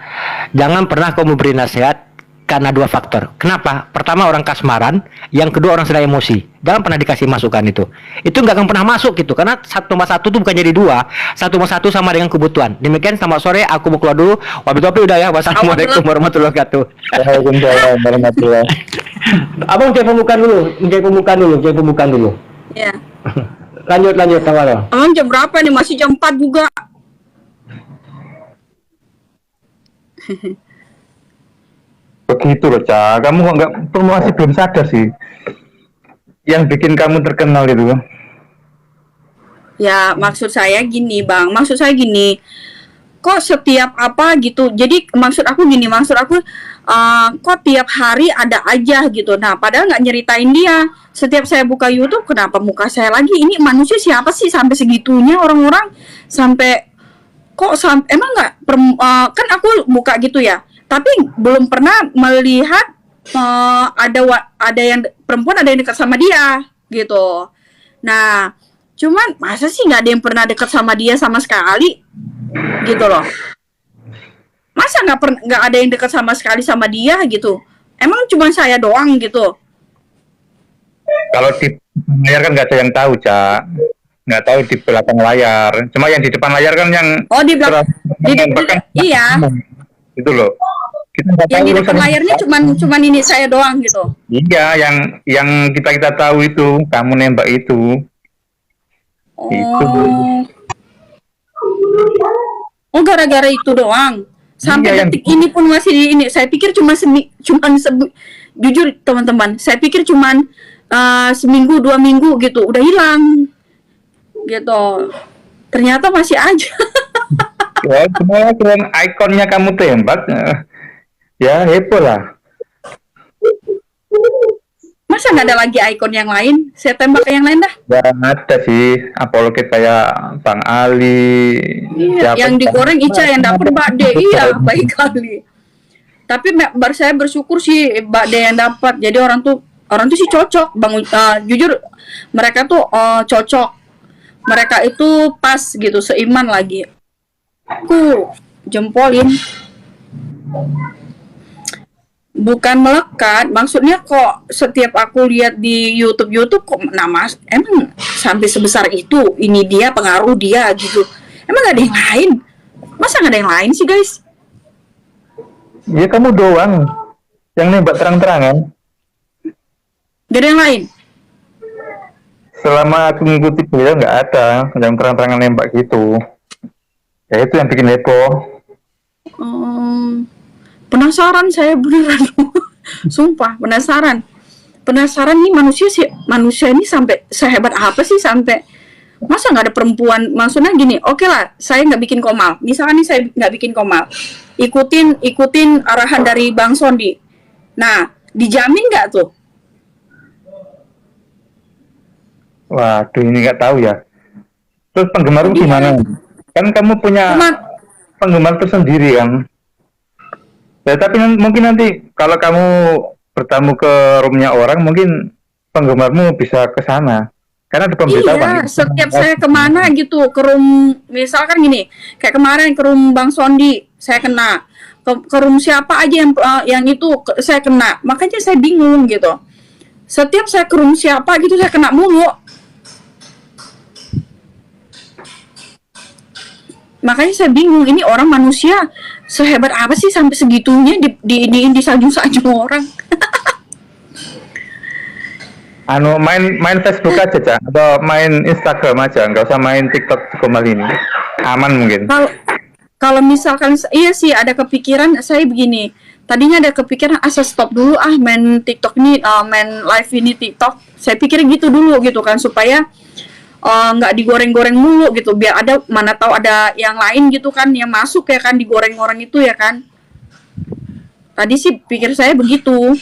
S4: Jangan pernah kau memberi nasihat karena 2 faktor. Kenapa? Pertama orang kasmaran, yang kedua orang sedang emosi. Jangan pernah dikasih masukan itu. Itu nggak akan pernah masuk gitu. Karena 1+1 itu bukan jadi 2. 1+1 sama dengan kebutuhan. Demikian, selamat sore. Aku mau keluar dulu. Wabillahi udah ya. Wassalamualaikum warahmatullahi wabarakatuh.
S3: Waalaikumsalam warahmatullahi.
S4: Abang cek pembukaan dulu.
S1: Ya.
S4: Lanjut awal.
S1: Emang jam berapa nih? Masih jam 4 juga.
S3: Begitu loh, Ca. Kamu kok masih belum sadar sih. Yang bikin kamu terkenal itu.
S1: Ya, maksud saya gini, Bang. Maksud saya gini. Kok setiap apa gitu. Jadi maksud aku kok tiap hari ada aja gitu. Nah, padahal nggak nyeritain dia. Setiap saya buka YouTube, kenapa muka saya lagi? Ini manusia siapa sih sampai segitunya orang-orang sampai emang nggak kan aku buka gitu ya. Tapi belum pernah melihat ada yang perempuan ada yang dekat sama dia gitu. Nah, cuman masa sih nggak ada yang pernah dekat sama dia sama sekali gitu loh. Masa nggak ada yang dekat sama sekali sama dia gitu? Emang cuma saya doang gitu?
S3: Kalau di layar kan nggak ada yang tahu, Ca. Nggak tahu di belakang layar. Cuma yang di depan layar kan yang
S1: Di belakang, iya.
S3: Itu loh. Kita nggak
S1: Yang
S3: tahu
S1: di depan
S3: urusan-
S1: layarnya cuman ini saya doang gitu.
S3: Iya, yang kita tahu itu kamu nembak itu. Itu.
S1: Oh, gara-gara itu doang. Sampai
S3: Iya,
S1: detik ini pun masih di ini. Saya pikir jujur teman-teman, saya pikir cuman seminggu 2 minggu gitu udah hilang gitu. Ternyata masih aja.
S3: Ya, cuma ikonnya kamu tembak, ya heboh lah.
S1: Masa nggak ada lagi ikon yang lain? Saya tembak ke yang lain dah.
S3: Ya ada sih, apalagi kayak Bang Ali.
S1: Iya,
S3: siapa
S1: yang digoreng Ica yang dapet Mbak De. Iya, baik kali. Tapi saya bersyukur sih Mbak De yang dapat. Jadi orang tuh sih cocok, Bang. Jujur mereka tuh cocok. Mereka itu pas gitu, seiman lagi. Aku jempolin. Bukan melekat, maksudnya kok setiap aku lihat di YouTube kok nama emang sampai sebesar itu, ini dia pengaruh dia gitu. Emang gak ada yang lain? Masa gak ada yang lain sih guys?
S3: Ya kamu doang yang nembak terang-terangan.
S1: Gak ada yang lain?
S3: Selama aku ngikuti beliau nggak ada yang terang-terangan nembak gitu. Ya itu yang bikin heboh.
S1: Penasaran saya beneran. Sumpah penasaran nih manusia ini sampai sehebat apa sih sampai masa nggak ada perempuan. Maksudnya gini, oke lah saya nggak bikin Komal, misalkan nih saya nggak bikin Komal, ikutin arahan dari Bang Sondi. Nah, dijamin nggak tuh?
S3: Waduh, ini nggak tahu ya. Terus penggemarmu gimana? Kan kamu punya
S1: Cuma
S3: penggemar tersendiri kan. Ya tapi mungkin nanti kalau kamu bertamu ke roomnya orang, mungkin penggemarmu bisa ke sana. Karena ada pemberitahuan.
S1: iya, setiap saya kemana gitu, ke room, misalkan gini, kayak kemarin ke room Bang Sondi, saya kena. Ke room siapa aja yang itu saya kena. Makanya saya bingung gitu. Setiap saya ke room siapa gitu, saya kena mulu. Makanya saya bingung, ini orang manusia sehebat apa sih sampai segitunya disanjung-sanjung orang.
S3: Main Facebook aja, Cak, atau main Instagram aja, nggak usah main TikTok Komal ini. Aman mungkin.
S1: Kalau misalkan iya sih ada kepikiran saya begini. Tadinya ada kepikiran saya stop dulu main TikTok ini, main live ini TikTok. Saya pikir gitu dulu gitu kan supaya nggak digoreng-goreng mulu gitu, biar ada, mana tahu ada yang lain gitu kan yang masuk ya kan, digoreng orang itu ya kan. Tadi sih pikir saya begitu.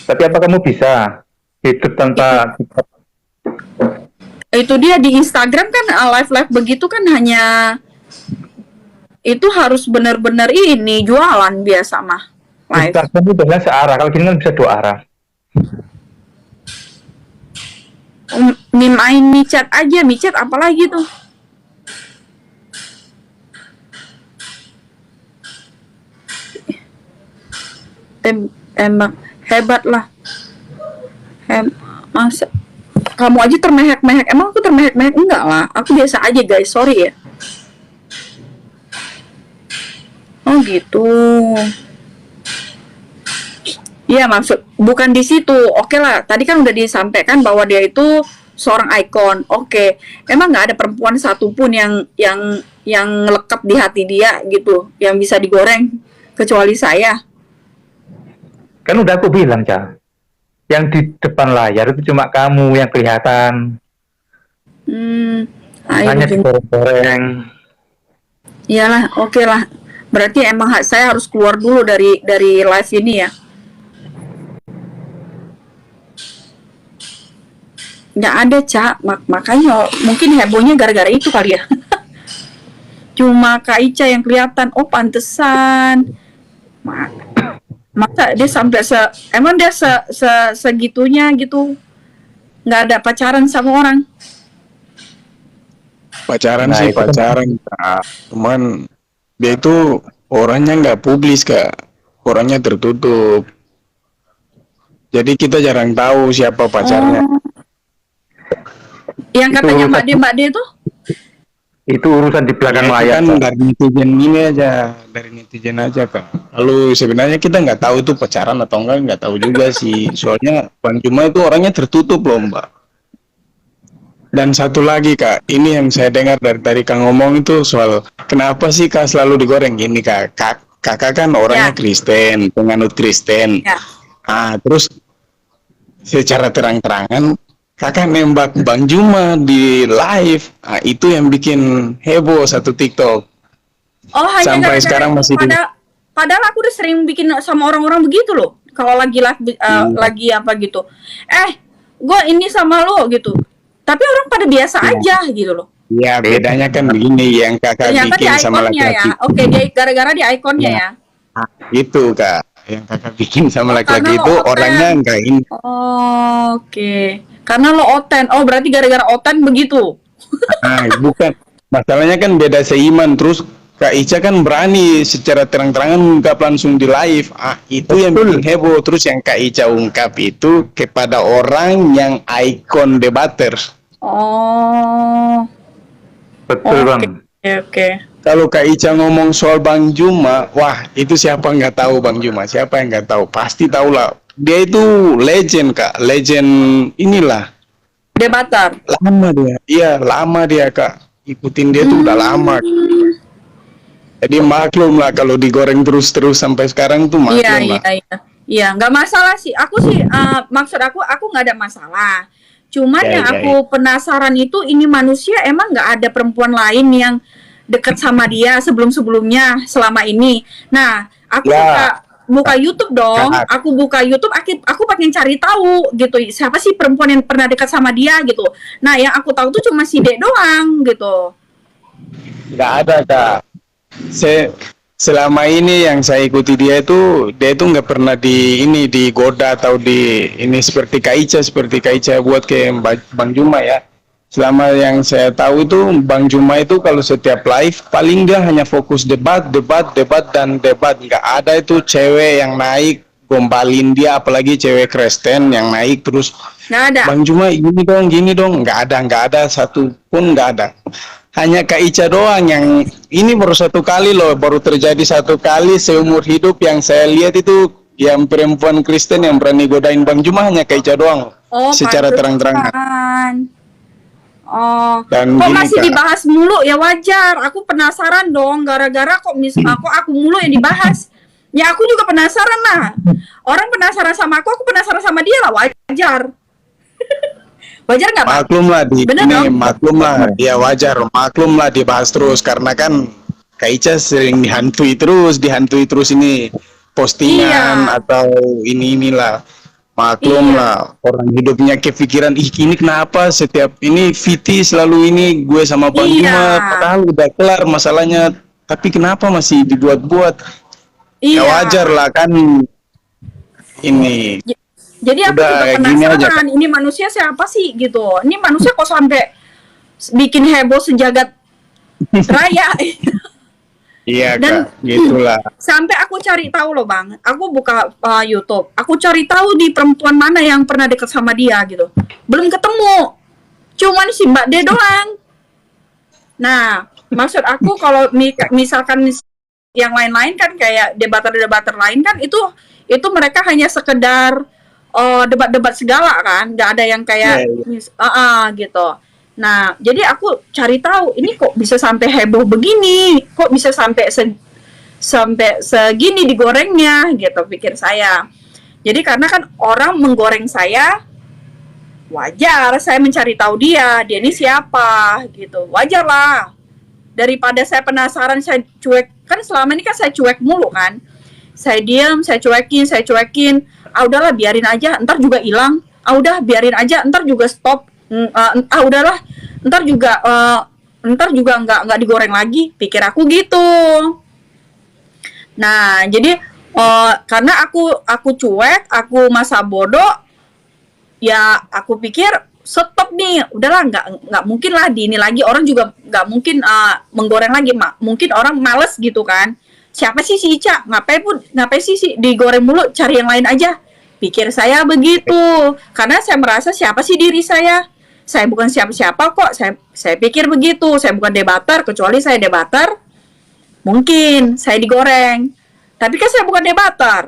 S3: Tapi apa kamu bisa hidup tanpa TikTok?
S1: Itu dia di Instagram kan live begitu kan, hanya itu harus benar-benar ini jualan biasa mah live.
S3: Instagram itu biasanya searah, kalau gini kan bisa dua arah.
S1: Main micet aja, micet apalagi tuh. Emang hebat lah. Masa kamu aja termehek-mehek, emang aku termehek-mehek? Enggak lah, aku biasa aja guys, sorry ya. Oh gitu. Iya, maksud bukan di situ. Oke lah, tadi kan udah disampaikan bahwa dia itu seorang ikon. Oke, emang nggak ada perempuan satupun yang lekat di hati dia gitu, yang bisa digoreng kecuali saya.
S3: Kan udah aku bilang, Cak, yang di depan layar itu cuma kamu yang kelihatan. Hanya digoreng-goreng.
S1: Iyalah, oke lah. Berarti emang saya harus keluar dulu dari live ini ya. Nggak ada, Cak. Makanya mungkin hebohnya gara-gara itu kali ya. Cuma Kak Ica yang kelihatan. Oh, pantesan. Masa dia sampai emang dia segitunya gitu, nggak ada pacaran sama orang?
S5: Pacaran
S3: Nah,
S5: sih
S3: itu kan-
S5: pacaran, Kak. Cuman dia itu orangnya nggak publis, Kak. Orangnya tertutup. Jadi kita jarang tahu siapa pacarnya.
S1: Yang
S3: Itu
S1: katanya
S3: urusan-
S1: Mbak D itu?
S3: Itu urusan di belakang
S5: Ya, itu
S3: layar,
S5: kan
S3: Cak.
S5: dari netizen ini aja, dari netizen aja, Kak. Lalu sebenarnya kita nggak tahu itu pacaran atau nggak tahu juga sih. Soalnya Bang Juma itu orangnya tertutup loh, Mbak. Dan satu lagi, Kak, ini yang saya dengar dari tadi Kak ngomong itu soal kenapa sih Kak selalu digoreng gini, Kak. Kakak kan orangnya
S1: Ya.
S5: Kristen, penganut Kristen.
S1: Ya.
S5: Terus secara terang-terangan Kakak nembak Bang Juma di live. Itu yang bikin heboh satu TikTok.
S1: Oh, hanya
S5: Sampai
S1: gara-gara
S5: sekarang
S1: itu.
S5: masih
S1: Padahal aku udah sering bikin sama orang-orang begitu loh. Kalau lagi live, lagi apa gitu. Gue ini sama lo gitu. Tapi orang pada biasa aja gitu loh.
S5: Ya, bedanya kan begini yang Kakak
S1: Ternyata di
S5: bikin sama
S1: ikonnya ya.
S5: laki-laki.
S1: Oke, dia gara-gara di ikonnya ya.
S5: Itu, Kak. Yang Kakak bikin sama laki-laki
S1: karena
S5: itu
S1: lo oten.
S5: orangnya enggak ini.
S1: Oke. Karena lo oten. Oh, berarti gara-gara oten begitu.
S5: Bukan. Masalahnya kan beda seiman. Terus Kak Ica kan berani secara terang-terangan ungkap langsung di live. Itu yang bikin heboh. Terus yang Kak Ica ungkap itu kepada orang yang ikon debater.
S1: Oh.
S3: Betul, Bang.
S1: Oke.
S5: Kalau Kak Ica ngomong soal Bang Juma, wah itu siapa nggak tahu Bang Juma? Siapa yang nggak tahu? Pasti tahu lah. Dia itu legend, Kak. Legend inilah.
S1: Debater.
S5: Lama dia. Iya, lama dia, Kak. Ikutin dia tuh udah lama. Jadi maklum lah kalau digoreng terus-terus sampai sekarang tuh maklum lah.
S1: Iya, nggak masalah sih. Aku sih maksud aku nggak ada masalah. Cuman yang aku penasaran itu ini manusia emang nggak ada perempuan lain yang dekat sama dia sebelum-sebelumnya selama ini. Nah, aku buka YouTube dong. Aku buka YouTube, aku pengen cari tahu gitu. Siapa sih perempuan yang pernah dekat sama dia gitu. Nah, yang aku tahu tuh cuma si Dek doang gitu.
S5: nggak ada kak. Selama ini yang saya ikuti dia itu nggak pernah digoda atau ini seperti Kak Ica buat ke Bang Juma ya. Selama yang saya tahu itu Bang Juma itu kalau setiap live paling dia hanya fokus debat dan debat. Nggak ada itu cewek yang naik gombalin dia, apalagi cewek Kristen yang naik terus
S1: Nggak ada.
S5: Bang Juma gini dong, nggak ada satu pun, nggak ada. Hanya Kak Ica doang yang ini baru satu kali loh, baru terjadi satu kali seumur hidup yang saya lihat itu yang perempuan Kristen yang berani godain Bang Juma, hanya Kak Ica doang secara terang-terangan.
S1: pantesan. Oh,
S5: Dan
S1: kok
S5: gini,
S1: masih
S5: Kak.
S1: dibahas mulu ya, wajar. Aku penasaran dong, gara-gara kok aku mulu yang dibahas. Ya aku juga penasaran lah. Orang penasaran sama aku penasaran sama dia lah, wajar. Wajar nggak, Pak?
S5: Maklum lah
S1: Bener dong?
S5: maklum lah, ya wajar, maklum lah dibahas terus karena kan Kak Ica sering dihantui terus ini postingan
S1: Iya.
S5: atau inilah. Maklum
S1: Iya.
S5: lah, orang hidupnya kepikiran, ini kenapa setiap ini Viti selalu ini gue sama Bang
S1: Iya.
S5: Juma, padahal udah kelar masalahnya, tapi kenapa masih dibuat-buat?
S1: Iya.
S5: Ya wajar lah kan ini.
S1: Jadi aku
S5: Udah,
S1: juga
S5: kayak gini aja,
S1: penasaran, ini manusia siapa sih gitu. Ini manusia kok sampai bikin heboh sejagat raya.
S5: Iya
S1: Dan-
S5: Kak, gitulah.
S1: Sampai aku cari tahu loh, Bang. Aku buka YouTube. Aku cari tahu di perempuan mana yang pernah deket sama dia gitu. Belum ketemu. Cuman si Mbak D doang. Nah, maksud aku kalau misalkan yang lain-lain kan kayak debater-debater lain kan itu mereka hanya sekedar debat-debat segala kan, nggak ada yang kayak gitu. Nah, jadi aku cari tahu ini kok bisa sampai heboh begini, kok bisa sampai sampai segini digorengnya gitu, pikir saya. Jadi karena kan orang menggoreng saya, wajar saya mencari tahu dia ini siapa gitu, wajar lah. Daripada saya penasaran, saya cuek, kan selama ini kan saya cuek mulu kan, saya diam, saya cuekin, udahlah biarin aja, ntar juga hilang, udah biarin aja, ntar juga stop, udahlah, ntar juga nggak digoreng lagi, pikir aku gitu. Nah, jadi karena aku cuek, aku masa bodoh, ya aku pikir stop nih, udahlah, nggak mungkin lah di ini lagi, orang juga nggak mungkin menggoreng lagi, mungkin orang males gitu kan. Siapa sih si Ica? Ngapain sih digoreng mulu, cari yang lain aja. Pikir saya begitu. Karena saya merasa siapa sih diri saya? Saya bukan siapa-siapa kok. Saya pikir begitu. Saya bukan debater, kecuali saya debater, mungkin saya digoreng. Tapi kan saya bukan debater.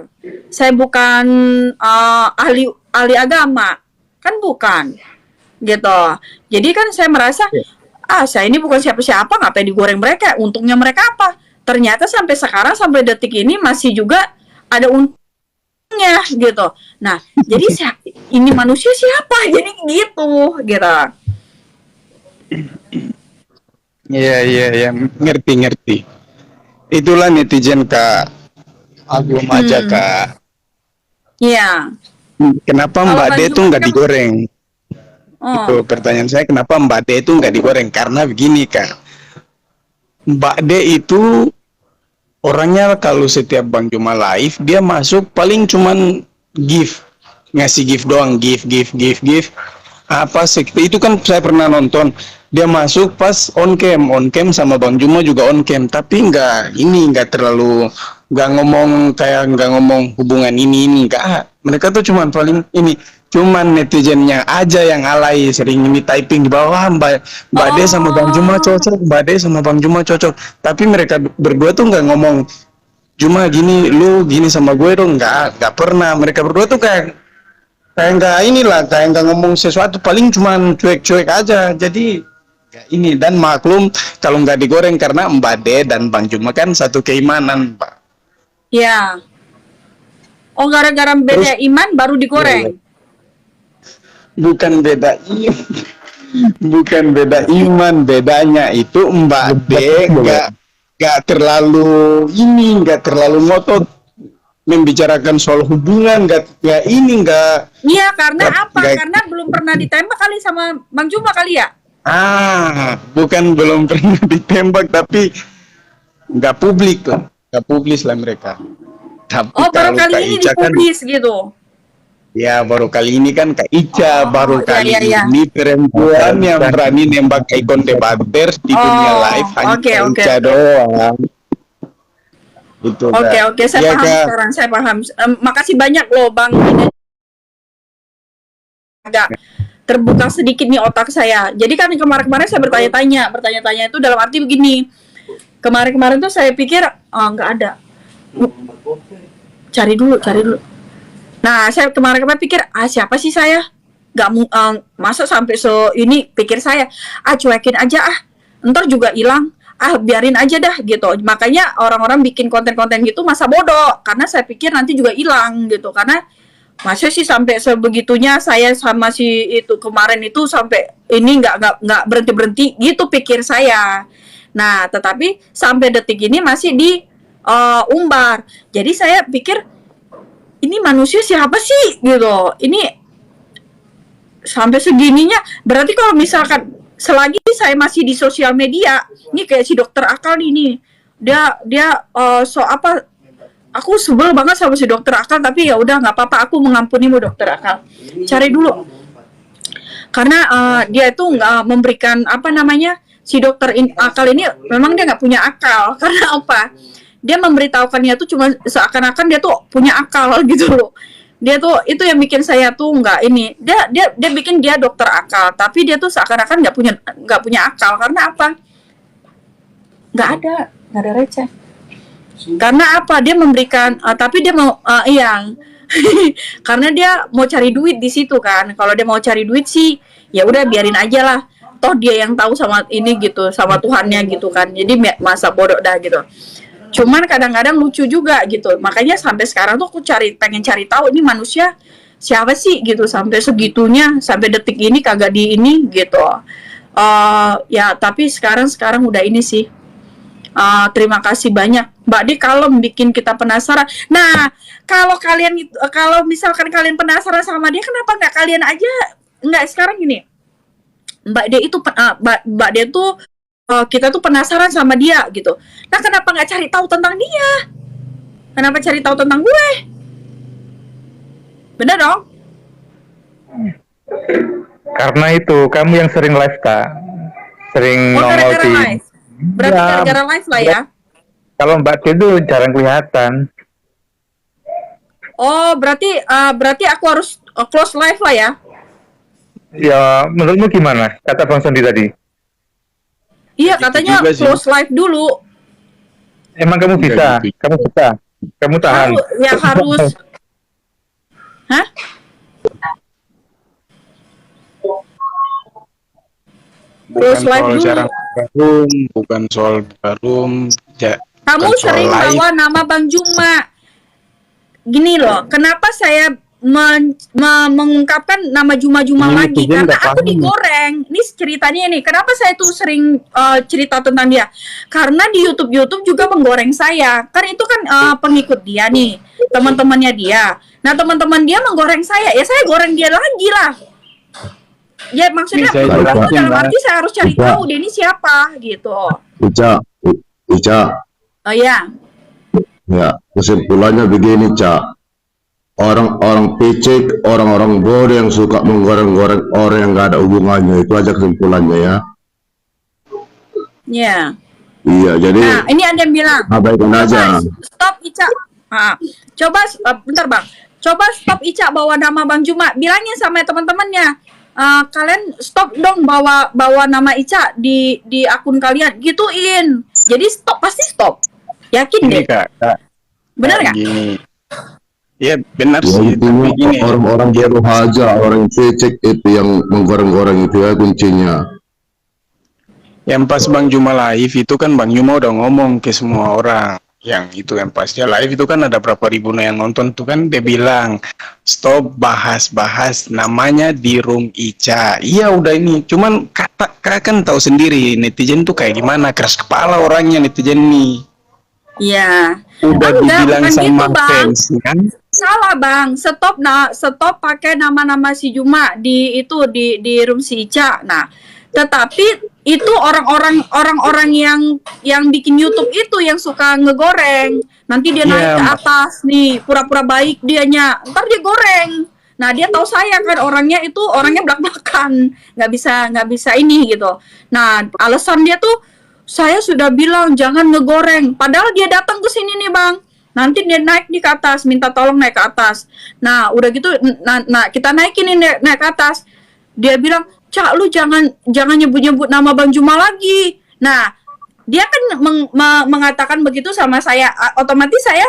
S1: Saya bukan ahli agama. Kan bukan. Gitu. Jadi kan saya merasa, saya ini bukan siapa-siapa, ngapain digoreng mereka? Untungnya mereka apa? Ternyata sampai sekarang, sampai detik ini masih juga ada untungnya gitu. Nah, jadi ini manusia siapa? Jadi gitu.
S5: Iya, ngerti. Itulah netizen Kak. Aku aja Kak.
S1: Iya.
S5: Kenapa
S1: Kalau
S5: Mbak
S1: Bang
S5: D
S1: Juma
S5: itu nggak
S1: kan-
S5: digoreng? Itu
S1: Oh,
S5: pertanyaan saya, kenapa Mbak D itu nggak digoreng? Karena begini Kak, Mbak D itu orangnya kalau setiap Bang Juma live dia masuk paling cuman ngasih gift doang, gift. Apa sih itu kan saya pernah nonton, dia masuk pas on cam sama Bang Juma juga on cam, tapi nggak terlalu, nggak ngomong hubungan ini enggak. Mereka tuh cuman paling ini, cuman netizennya aja yang alay, sering ini typing di bawah, Mbak D sama Bang Juma cocok, Mbak D sama Bang Juma cocok, tapi mereka berdua tuh nggak ngomong Juma gini, lu gini sama gue dong, nggak pernah. Mereka berdua tuh kayak nggak ngomong sesuatu, paling cuman cuek-cuek aja. Jadi ya ini, dan maklum kalau nggak digoreng karena Mbak D dan Bang Juma kan satu keimanan, Pak.
S1: iya. Oh, gara-gara beda iman baru digoreng.
S5: Bukan beda iman, bukan beda iman, bedanya itu Mbak D nggak terlalu ngotot membicarakan soal hubungan, nggak.
S1: Iya, karena apa?
S5: Nggak-
S1: Karena belum pernah ditembak kali sama Bang Juma kali ya?
S5: Bukan belum pernah ditembak tapi nggak publik lah, nggak publis lah mereka. Tapi
S1: Oh, baru
S5: kalau
S1: kali
S5: Kak
S1: ini
S5: Ica kan,
S1: dipublis gitu.
S5: ya baru kali ini kan Kak Ica, baru
S1: iya,
S5: kali
S1: iya, iya.
S5: ini perempuan yang berani nembak ikon debater di dunia live hanya
S1: oke,
S5: Kak
S1: oke.
S5: Ica doang. Itu
S1: Oke, saya
S5: ya,
S1: paham
S5: Kak.
S1: sekarang, saya paham. Makasih banyak loh Bang. Ini agak terbuka sedikit nih otak saya. Jadi kan kemarin-kemarin saya bertanya-tanya itu dalam arti begini. Kemarin-kemarin tuh saya pikir, oh nggak ada. Cari dulu. Nah, saya kemarin-kemarin pikir, siapa sih saya? Masa sampai ini pikir saya, cuekin aja ntar juga hilang. Biarin aja dah gitu. Makanya orang-orang bikin konten-konten gitu masa bodoh, karena saya pikir nanti juga hilang gitu. Karena masa sih sampai sebegitunya saya sama si itu kemarin itu sampai ini nggak berhenti gitu pikir saya. Nah, tetapi sampai detik ini masih di umbar. Jadi saya pikir ini manusia siapa sih gitu. Ini sampai segininya. Berarti kalau misalkan selagi saya masih di sosial media, ini kayak si dokter Akal ini, dia aku sebel banget sama si dokter Akal, tapi ya udah nggak apa-apa, aku mengampunimu dokter Akal. Cari dulu, karena dia itu nggak memberikan si dokter Akal ini memang dia nggak punya akal. Karena apa? Dia memberitahukannya tuh cuma seakan-akan dia tuh punya akal gitu loh. Dia tuh itu yang bikin saya tuh nggak ini. Dia bikin dia dokter akal, tapi dia tuh seakan-akan nggak punya akal. Karena apa? Nggak ada receh. Karena apa? Dia memberikan, tapi dia mau karena dia mau cari duit di situ kan. Kalau dia mau cari duit sih, ya udah biarin aja lah. Toh dia yang tahu sama ini gitu, sama Tuhannya gitu kan. Jadi masa bodoh dah gitu. Cuman kadang-kadang lucu juga gitu. Makanya sampai sekarang tuh aku pengen cari tahu ini manusia siapa sih gitu, sampai segitunya, sampai detik ini kagak di ini gitu. Ya tapi sekarang udah ini sih. Terima kasih banyak Mbak D kalau bikin kita penasaran. Nah, kalau misalkan kalian penasaran sama dia, kenapa nggak kalian aja sekarang gini. Mbak D itu Mbak D tuh kita tuh penasaran sama dia gitu. Nah, kenapa nggak cari tahu tentang dia? Kenapa cari tahu tentang gue? Bener dong?
S3: Karena itu kamu yang sering live Kak, sering nongol
S1: gara-gara
S3: di.
S1: live. Berarti
S3: Ya,
S1: gara-gara live lah ya.
S3: Kalau Mbak D itu jarang kelihatan.
S1: Oh, berarti aku harus close live lah ya.
S3: Ya, menurutmu gimana? Kata Bang Sondi tadi.
S1: Iya,
S5: Gitu
S1: katanya
S5: juga sih.
S1: close live dulu.
S3: Emang kamu bisa?
S5: gitu.
S3: Kamu bisa? Kamu tahan?
S1: Harus. Hah?
S5: Bukan
S1: live
S5: soal
S1: dulu.
S5: jarang barum, bukan soal barum.
S1: Kamu
S5: bukan soal
S1: sering
S5: live.
S1: bawa nama Bang Juma. Gini loh, kenapa saya mengungkapkan nama Juma-Juma
S5: Ini
S1: lagi?
S5: netizen
S1: Karena
S5: nggak
S1: aku
S5: paham.
S1: digoreng. Ini ceritanya nih. Kenapa saya tuh sering cerita tentang dia? Karena di YouTube juga menggoreng saya. Kan itu kan pengikut dia nih, teman-temannya dia. Nah, teman-teman dia menggoreng saya. Ya saya goreng dia lagi lah. Ya maksudnya
S5: Bisa
S1: dalam
S5: jelasin,
S1: arti saya harus cari tahu dia ini siapa gitu.
S6: Ica,
S1: Oh ya.
S6: ya kesimpulannya begini, Cak. Orang-orang picik, orang-orang bodoh yang suka menggoreng-goreng orang yang nggak ada hubungannya, itu aja kesimpulannya ya.
S1: Ya.
S6: Iya, jadi
S1: Nah, ini ada yang bilang.
S6: abaikan aja.
S1: Stop Ica. Coba bentar Bang. Coba stop Ica bawa nama Bang Juma. Bilangin sama teman-temannya. Kalian stop dong bawa nama Ica di akun kalian. Gituin. Jadi pasti stop. Yakin
S5: Ini
S1: deh.
S5: Kak,
S1: Benar nggak?
S5: gini. Ya benar
S6: Ya,
S5: sih,
S6: intinya
S5: tapi gini.
S6: orang-orang bodoh aja, orang picik itu yang menggoreng-goreng itu ya kuncinya.
S5: Yang pas Bang Juma live itu kan Bang Juma udah ngomong ke semua orang. Yang itu yang pas dia live itu kan ada berapa ribu yang nonton tuh kan, dia bilang stop bahas-bahas namanya di room Ica. Iya udah ini, cuman kak kan tahu sendiri netizen tuh kayak gimana, keras kepala orangnya netizen nih.
S1: Iya.
S5: Udah
S1: Enggak,
S5: dibilang
S1: bukan
S5: sama
S1: gitu, Bang.
S5: fans kan.
S1: Salah Bang. Stop pakai nama-nama si Juma di room si Ica. Nah, Tetapi itu orang-orang yang bikin YouTube itu yang suka ngegoreng. Nanti dia naik ke atas nih, pura-pura baik dianya. Ntar dia goreng. Nah, dia tahu saya kan orangnya belak-belakan, nggak bisa ini gitu. Nah, alasan dia tuh, saya sudah bilang jangan ngegoreng. Padahal dia datang ke sini nih bang. Nanti dia naik di ke atas, minta tolong naik ke atas. Nah, udah gitu, nah kita naikin ini naik ke atas. Dia bilang, Cak, lu jangan nyebut-nyebut nama Bang Juma lagi. Nah, dia kan mengatakan begitu sama saya, otomatis saya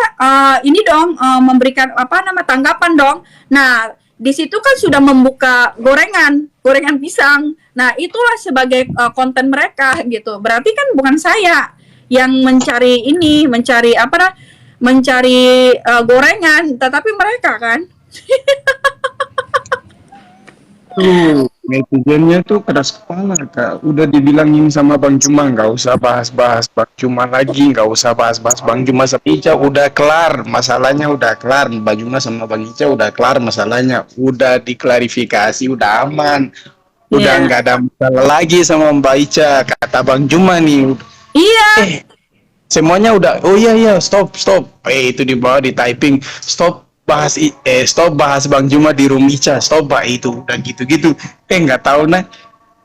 S1: ini dong memberikan tanggapan dong. Nah, di situ kan sudah membuka gorengan pisang. Nah, itulah sebagai konten mereka gitu. Berarti kan bukan saya yang mencari gorengan, tetapi mereka kan.
S5: Tuh, netizennya tuh keras kepala, Kak. Udah dibilangin sama Bang Juma, nggak usah bahas-bahas Bang Juma lagi, nggak usah bahas-bahas Bang Juma sama Ica, udah kelar, masalahnya udah kelar. Bang Juma sama Bang Ica udah kelar masalahnya, udah diklarifikasi, udah aman. Udah nggak ada masalah lagi sama Mbak Ica, kata Bang Juma nih.
S1: Iya.
S5: Semuanya udah, oh iya, stop. Itu di bawah di typing, stop bahas Bang Juma di room Ica, stop Pak, itu udah gitu-gitu. Nggak tahu nah.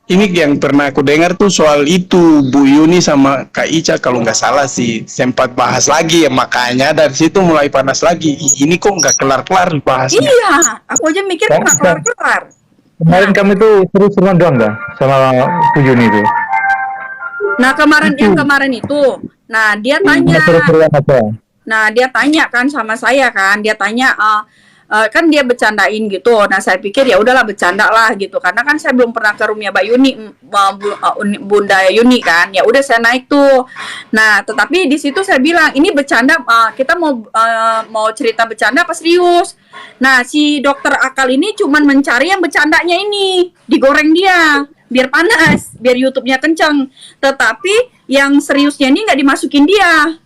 S5: Ini yang pernah aku dengar tuh soal itu Bu Yuni sama Kak Ica kalau nggak salah sih sempat bahas lagi ya, makanya dari situ mulai panas lagi. Ini kok nggak kelar-kelar bahasnya.
S1: Iya, aku aja mikir nggak kelar-kelar.
S3: Kemarin kamu itu seru-seruan doang nggak sama Bu Yuni itu?
S1: Nah, kemarin itu, nah dia tanya.
S3: Seru-seruan apa?
S1: Nah, dia tanya kan sama saya kan, dia tanya kan dia bercandain gitu. Nah, saya pikir ya udahlah bercanda lah gitu. Karena kan saya belum pernah ke rumahnya Mbak Yuni, Bunda Yuni kan. Ya udah saya naik tuh. Nah, tetapi di situ saya bilang, ini bercanda, kita mau cerita bercanda apa serius? Nah, si dokter akal ini cuman mencari yang bercandanya ini, digoreng dia biar panas, biar YouTube-nya kenceng. Tetapi yang seriusnya ini nggak dimasukin dia.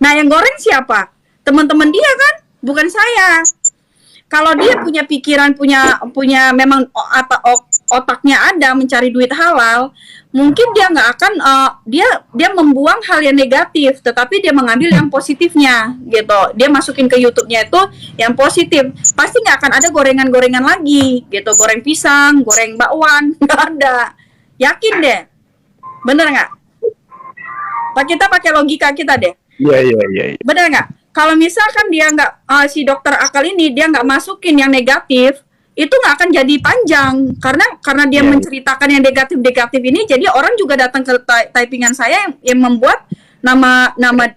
S1: Nah, yang goreng siapa? Teman-teman dia kan, bukan saya. Kalau dia punya pikiran, punya memang otaknya ada mencari duit halal, mungkin dia nggak akan dia membuang hal yang negatif, tetapi dia mengambil yang positifnya gitu. Dia masukin ke YouTube-nya itu yang positif. Pasti nggak akan ada gorengan-gorengan lagi gitu. Goreng pisang, goreng bakwan, nggak ada. Yakin deh. Bener nggak? Kita pakai logika kita deh.
S5: Iya.
S1: Benar nggak? Kalau misalkan dia nggak, si dokter akal ini dia nggak masukin yang negatif, itu nggak akan jadi panjang karena dia menceritakan yang negatif ini, jadi orang juga datang ke typingan saya yang membuat nama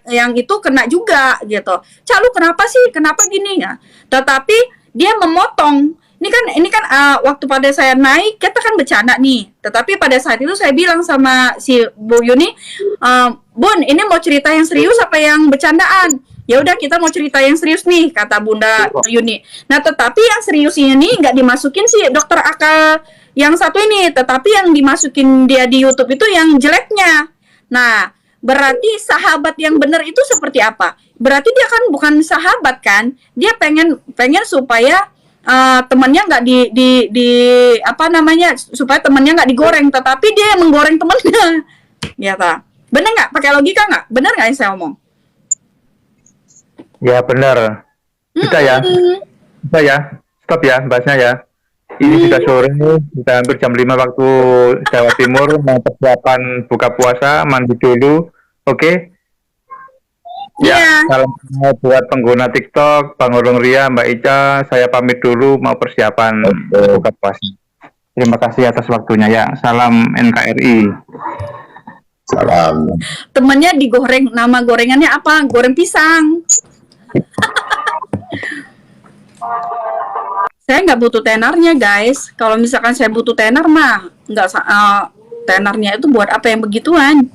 S1: yang itu kena juga gitu. Cak, lu kenapa sih? Kenapa gini ya? Tetapi dia memotong. Ini kan waktu pada saya naik, kita kan bercanda nih. Tetapi pada saat itu saya bilang sama si Bu Yuni, Bun, ini mau cerita yang serius apa yang bercandaan? Ya udah, kita mau cerita yang serius nih, kata Bunda Yuni. Nah, tetapi yang serius ini nggak dimasukin si dokter akal yang satu ini, tetapi yang dimasukin dia di YouTube itu yang jeleknya. Nah, berarti sahabat yang benar itu seperti apa? Berarti dia kan bukan sahabat kan? Dia pengen supaya temannya nggak supaya temannya nggak digoreng, tetapi dia yang menggoreng temannya. Ya tak? Bener nggak? Pakai logika nggak? Bener nggak yang saya omong?
S3: Ya benar. Kita ya, stop ya bahasnya ya. Ini sudah sore, sudah hampir jam 5 waktu Jawa Timur, mau persiapan buka puasa, mandi dulu, oke? Ya, salam buat pengguna TikTok, Bang Orong Ria, Mbak Ica, saya pamit dulu, mau persiapan buka puasa. Terima kasih atas waktunya ya. Salam NKRI.
S6: Salam.
S1: Temennya digoreng, nama gorengannya apa? Goreng pisang. Saya nggak butuh tenarnya guys. Kalau misalkan saya butuh tenar mah nggak, tenarnya itu buat apa yang begituan?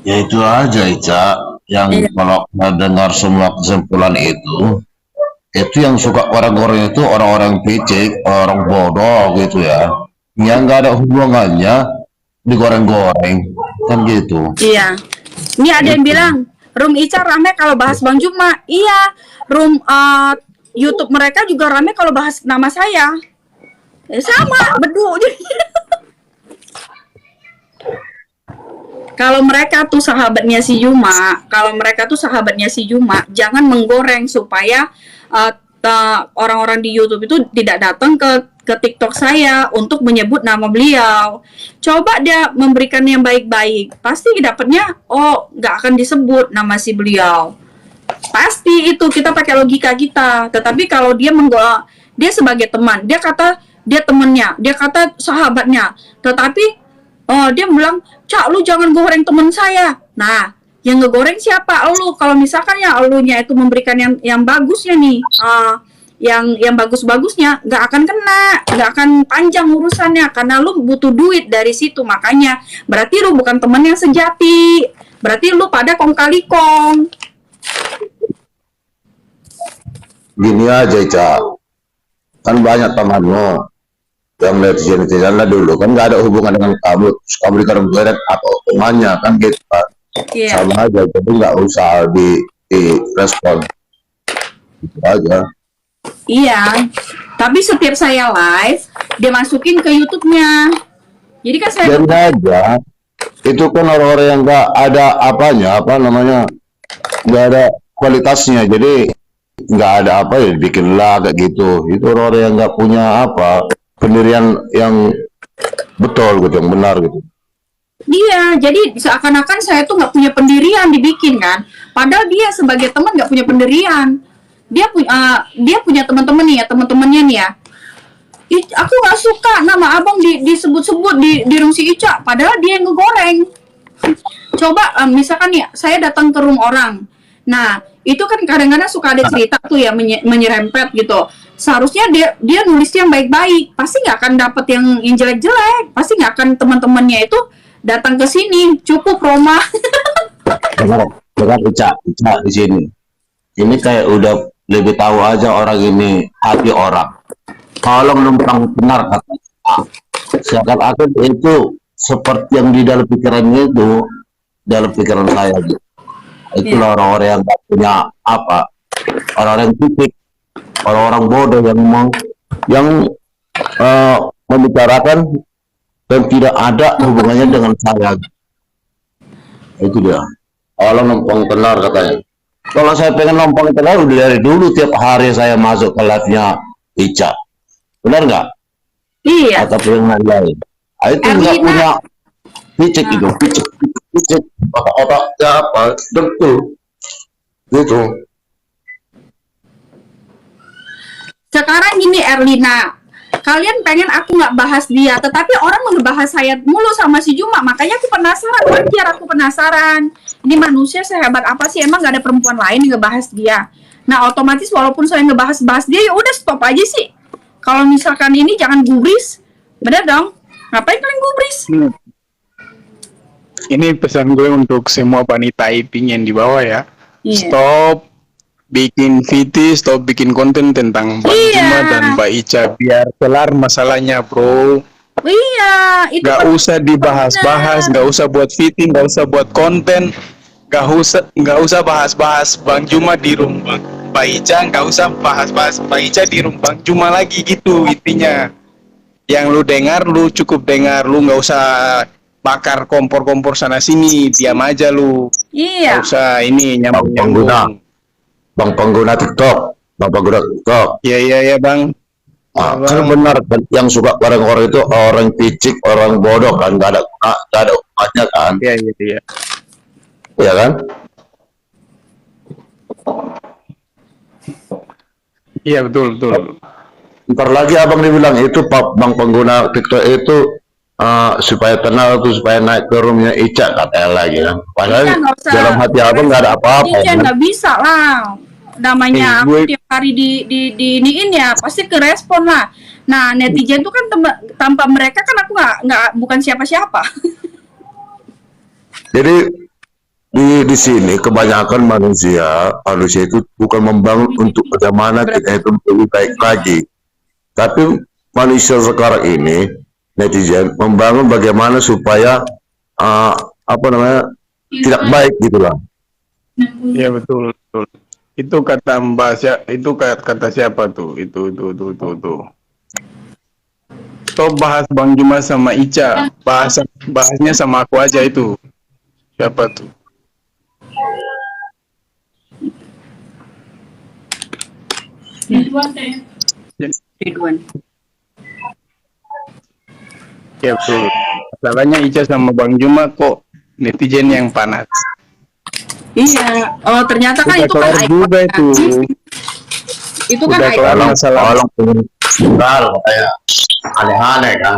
S6: Ya itu aja Ica, yang kalau dengar semua kesimpulan itu yang suka goreng-goreng itu orang-orang picik, orang bodoh gitu ya, yang nggak ada hubungannya digoreng-goreng kan gitu.
S1: Iya. Ini ada yang bilang room Ica rame kalau bahas Bang Juma. Iya, room YouTube mereka juga rame kalau bahas nama saya. Sama, bedu. Kalau mereka tuh sahabatnya si Juma, jangan menggoreng supaya orang-orang di YouTube itu tidak datang ke TikTok saya untuk menyebut nama beliau. Coba dia memberikan yang baik-baik, pasti dapatnya nggak akan disebut nama si beliau. Pasti itu kita pakai logika kita. Tetapi kalau dia dia sebagai teman, dia kata dia temennya, dia kata sahabatnya, tetapi dia bilang, Cak, lu jangan goreng temen saya. Nah, yang ngegoreng siapa? Lu. Kalau misalkan ya elunya itu memberikan yang bagusnya nih, yang bagus-bagusnya, nggak akan kena, nggak akan panjang urusannya, karena lu butuh duit dari situ. Makanya berarti lu bukan teman yang sejati, berarti lu pada kong kali kong.
S6: Gini aja, Cak. Kan banyak temanmu yang netizen lah dulu kan nggak ada hubungan dengan kamu, terus kamu dikerem-kerem atau temannya kan gitu kan. Sama aja, jadi nggak usah di respon gitu aja.
S1: Iya, tapi setiap saya live dia masukin ke YouTube-nya, jadi kan saya
S6: Jadi aja itu kan orang-orang yang nggak ada nggak ada kualitasnya, jadi nggak ada apa ya bikin lah kayak gitu. Itu orang-orang yang nggak punya pendirian yang betul gitu, yang benar gitu.
S1: Iya, jadi seakan-akan saya tuh nggak punya pendirian dibikin kan. Padahal dia sebagai teman nggak punya pendirian. Dia punya teman-teman nih ya, teman-temannya nih ya. Aku nggak suka nama abang disebut-sebut di room si Ica. Padahal dia yang ngegoreng. Coba misalkan ya, saya datang ke room orang. Nah, itu kan kadang-kadang suka ada cerita tuh ya menyerempet gitu. Seharusnya dia nulis yang baik-baik, pasti nggak akan dapet yang jelek-jelek, pasti nggak akan teman-temannya itu datang ke sini. Cukup Roma.
S6: Dengar Ica di sini. Ini kayak udah lebih tahu aja orang ini hati orang. Kalau numpang benar kata seakan-akan itu seperti yang di dalam pikirannya itu, dalam pikiran saya gitu. Itulah orang-orang yang nggak punya orang-orang titik, orang-orang bodoh yang membicarakan dan tidak ada hubungannya dengan saya. Itu dia. Kalau numpang tenar katanya. Kalau saya pengen numpang tenar udah dari dulu tiap hari saya masuk ke live-nya Ica. Benar nggak?
S1: Iya.
S6: Atau yang lain. Itu nggak punya picik itu, picik otak-otaknya apa? Tentu. Gitu.
S1: Sekarang gini Erlina, kalian pengen aku nggak bahas dia, tetapi orang ngebahas saya mulu sama si Juma, makanya aku penasaran, wajar aku penasaran. Ini manusia sehebat apa sih, emang nggak ada perempuan lain yang ngebahas dia? Nah otomatis walaupun saya ngebahas dia, ya udah stop aja sih. Kalau misalkan ini jangan gubris, bener dong? Ngapain kalian gubris?
S5: Ini pesan gue untuk semua wanita Iping yang di bawah ya.
S1: Iya.
S5: Stop bikin VT, stop bikin konten tentang Bang Juma dan Mbak Ica biar kelar masalahnya, bro.
S1: Iya, itu
S5: Gak usah dibahas-bahas, gak usah buat VT, gak usah buat konten, gak usah bahas-bahas Bang Juma di room Mbak Ica, gak usah bahas-bahas Mbak Ica di room Bang Juma lagi gitu intinya. Yang lu dengar, lu cukup dengar, lu gak usah bakar kompor-kompor sana sini, diam aja lu.
S1: Iya.
S5: Gak usah ini nyambung-nyambung.
S6: Bang pengguna TikTok.
S5: Iya bang.
S6: Kan benar kan, yang suka orang-orang itu orang picik, orang bodoh kan, nggak ada umatnya kan.
S5: Iya.
S6: Iya kan?
S5: Iya betul.
S6: Ntar lagi abang dibilang itu bang pengguna TikTok itu supaya kenal tuh, supaya naik ke roomnya Ica katanya lagi kan. Padahal dalam hati abang nggak ada apa-apa.
S1: Iya nggak bisa lah. Namanya aku tiap hari diiniin ya pasti kerespon lah. Nah netizen tuh kan tanpa mereka kan aku nggak bukan siapa-siapa.
S6: Jadi di sini kebanyakan manusia itu bukan membangun untuk bagaimana kita itu lebih baik lagi, tapi manusia sekarang ini netizen membangun bagaimana supaya tidak baik gitulah.
S5: Iya betul. Itu kata Mbak itu kata siapa tuh? Itu. Toh bahas Bang Juma sama Ica, bahasnya sama aku aja itu. Siapa tuh?
S1: Ridwan.
S5: Ya betul. Masalahnya Ica sama Bang Juma kok netizen yang panas.
S1: Iya. Oh ternyata kan
S5: Udah
S1: itu kan
S5: kelar
S1: icon,
S5: juga
S1: kan?
S5: itu.
S1: Itu kan
S5: Udah
S1: icon.
S5: kelar masalah.
S6: Viral kayak aneh-aneh kan.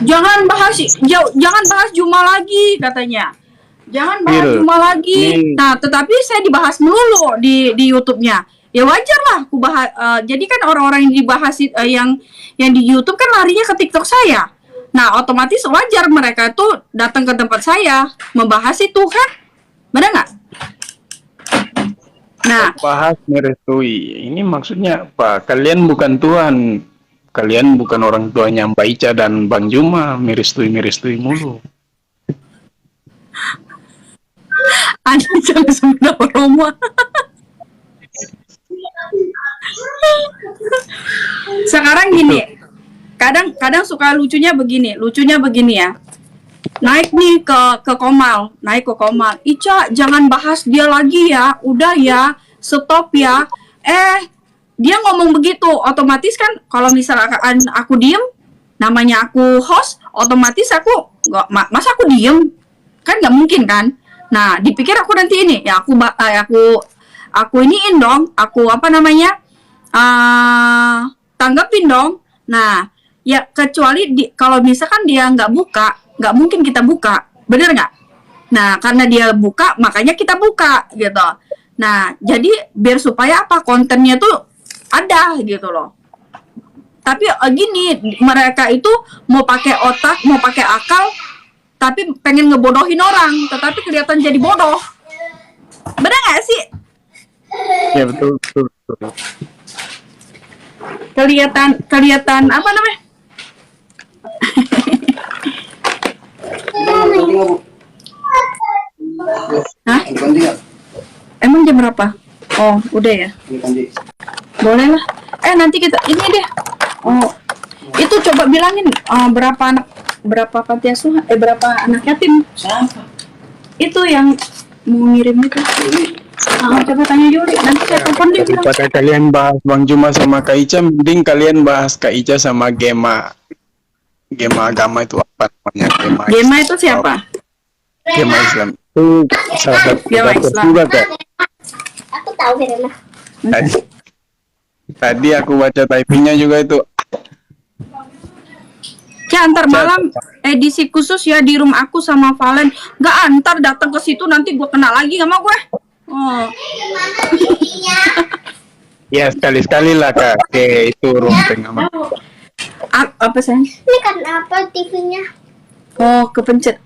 S1: Jangan bahas Juma lagi katanya. Jangan bahas
S5: Bil,
S1: Juma lagi.
S5: nih.
S1: Nah, tetapi saya dibahas melulu di YouTube-nya. Ya wajar lah aku bahas. Jadi kan orang-orang yang dibahas yang di YouTube kan larinya ke TikTok saya. Nah, otomatis wajar mereka tuh datang ke tempat saya membahas itu kan. Benar nggak? Nah,
S5: Bahas merestui. Ini maksudnya apa? Kalian bukan Tuhan. Kalian bukan orang tuanya Mbak Ica dan Bang Juma. Merestui mulu.
S1: ada jangan sebenarnya Romo. Sekarang gini, kadang suka lucunya begini ya. Naik nih ke Komal, Ica jangan bahas dia lagi ya, udah ya, stop ya. Dia ngomong begitu, otomatis kan kalau misalkan aku diem, namanya aku host, otomatis aku masa aku diem, kan nggak mungkin kan. Nah dipikir aku nanti ini, ya aku iniin dong, aku apa namanya, tanggepin dong. Nah ya kecuali kalau misalkan dia nggak buka, nggak mungkin kita buka, bener nggak? Nah karena dia buka makanya kita buka gitu. Nah jadi biar supaya apa, kontennya tuh ada gitu loh. Tapi gini, mereka itu mau pakai otak, mau pakai akal, tapi pengen ngebodohin orang, tetapi kelihatan jadi bodoh. Bener nggak sih?
S5: Ya betul.
S1: Kelihatan apa namanya? Hah? Emang jam berapa? Oh, udah ya. Boleh lah. Nanti kita ini deh. Oh, itu coba bilangin berapa panti asuhan, berapa anak yatim? Itu yang mau ngirim itu. Coba tanya dulu. Nanti saya telepon dia.
S5: Daripada kalian bahas Bang Juma sama Kak Ica, mending kalian bahas Kak Ica sama Gema agama itu apa namanya?
S1: Gema itu siapa?
S5: Gema Islam. Itu salah satu
S1: Gema
S5: dokter
S1: Islam.
S5: juga Kak.
S7: Aku tahu Gema.
S5: Tadi aku baca typingnya juga itu.
S1: Antar malam edisi khusus ya di room aku sama Valen. Nggak antar datang ke situ nanti gue kena lagi sama gue. Oh.
S5: Ya sekali-sekali lah Kak. Oke, itu room tengah.
S1: Apa sih?
S7: Ini kan apa TV-nya?
S1: Oh, kepencet.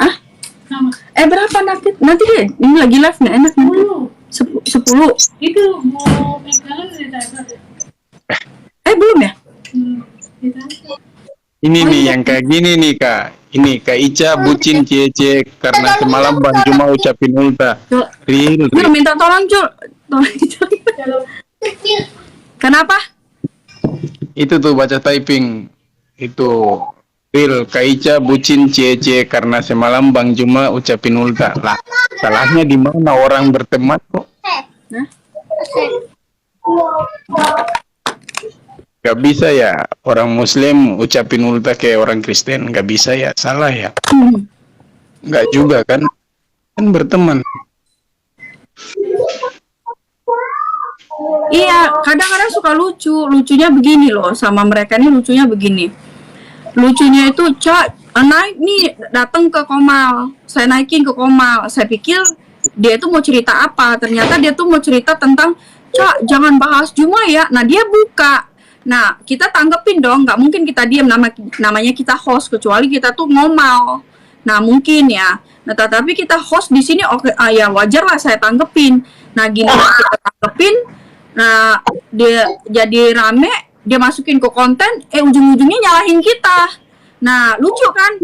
S1: Berapa nanti deh. Ini lagi live nggak enak nih. 10.
S8: Itu mau pegangan
S1: Belum ya?
S5: Ini nih yang kayak gini nih Kak. Ini Kak Ica bucin cie karena semalam Bang Juma ucapin ulta. Real.
S1: Jul, minta tolong Jul. Kenapa?
S5: Itu tuh baca typing. Itu real. Kak Ica bucin cie karena semalam Bang Juma ucapin ulta. Lah, salahnya di mana orang berteman kok? Gak bisa ya orang Muslim ucapin ulta kayak orang Kristen, gak bisa ya, salah ya. Gak juga kan berteman.
S1: Iya, kadang-kadang suka lucunya begini loh, sama mereka nih lucunya begini. Lucunya itu naik nih datang ke Komal, saya naikin ke Komal, saya pikir dia itu mau cerita apa, ternyata dia tuh mau cerita tentang jangan bahas Juma ya. Nah dia buka. Nah, kita tanggepin dong, nggak mungkin kita diam, namanya kita host, kecuali kita tuh ngomong. Nah, mungkin ya. Nah, tetapi kita host di sini, oke, ya wajar lah saya tanggepin. Nah, gini kita tanggepin, nah dia jadi rame, dia masukin ke konten, ujung-ujungnya nyalahin kita. Nah, lucu kan?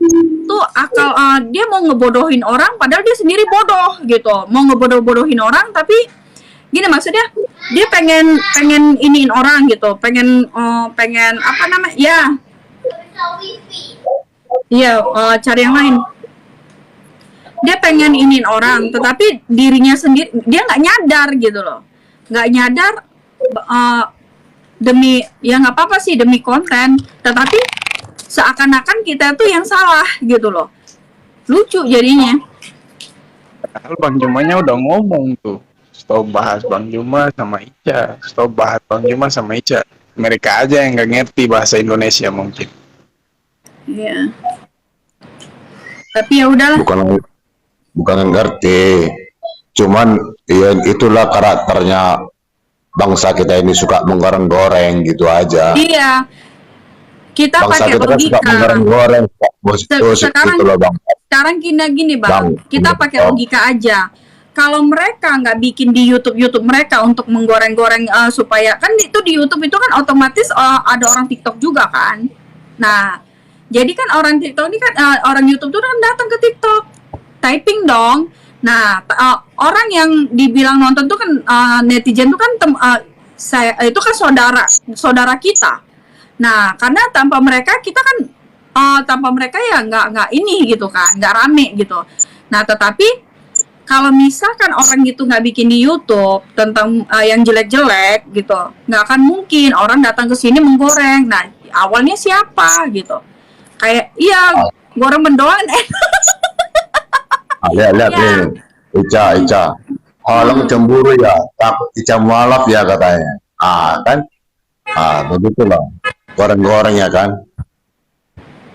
S1: Tuh akal dia mau ngebodohin orang padahal dia sendiri bodoh gitu. Mau ngebodoh-bodohin orang tapi gini maksudnya dia pengen iniin orang gitu. Pengen apa namanya? Ya. Iya, cari yang lain. Dia pengen iniin orang, tetapi dirinya sendiri dia nggak nyadar gitu loh. Nggak nyadar demi ya nggak apa-apa sih demi konten, tetapi seakan-akan kita tuh yang salah gitu loh. Lucu jadinya.
S5: Padahal Bang Jumanya udah ngomong tuh. Stop bahas Bang Juma sama Ica. Stop bahas Bang Juma sama Ica. Mereka aja yang nggak ngerti bahasa Indonesia mungkin.
S1: Iya. Tapi ya udahlah.
S6: Bukan ngerti, cuman ya itulah karakternya bangsa kita ini, suka menggoreng-goreng gitu aja.
S1: Iya. Kita
S6: Bangsa
S1: pakai
S6: kita kan suka
S1: logika.
S6: menggoreng-goreng,
S1: Sekarang
S6: gitu loh Bang.
S1: sekarang gini bang, kita pakai logika aja. Kalau mereka nggak bikin di YouTube mereka untuk menggoreng-goreng supaya kan itu di YouTube itu kan otomatis ada orang TikTok juga kan. Nah, jadi kan orang TikTok ini kan orang YouTube tuh kan datang ke TikTok, typing dong. Nah, orang yang dibilang nonton tuh kan netizen tuh kan saya itu kan saudara kita. Nah, karena tanpa mereka kita kan tanpa mereka ya nggak ini gitu kan, nggak rame gitu. Nah, tetapi kalau misalkan orang gitu nggak bikin di YouTube tentang yang jelek-jelek gitu, nggak akan mungkin orang datang ke sini menggoreng. Nah, awalnya siapa gitu? Kayak iya goreng mendoan.
S6: Lihat nih, Ica. Halang cemburu ya, takut Ica mualaf ya katanya. Kan? Begitulah. Goreng-goreng ya kan?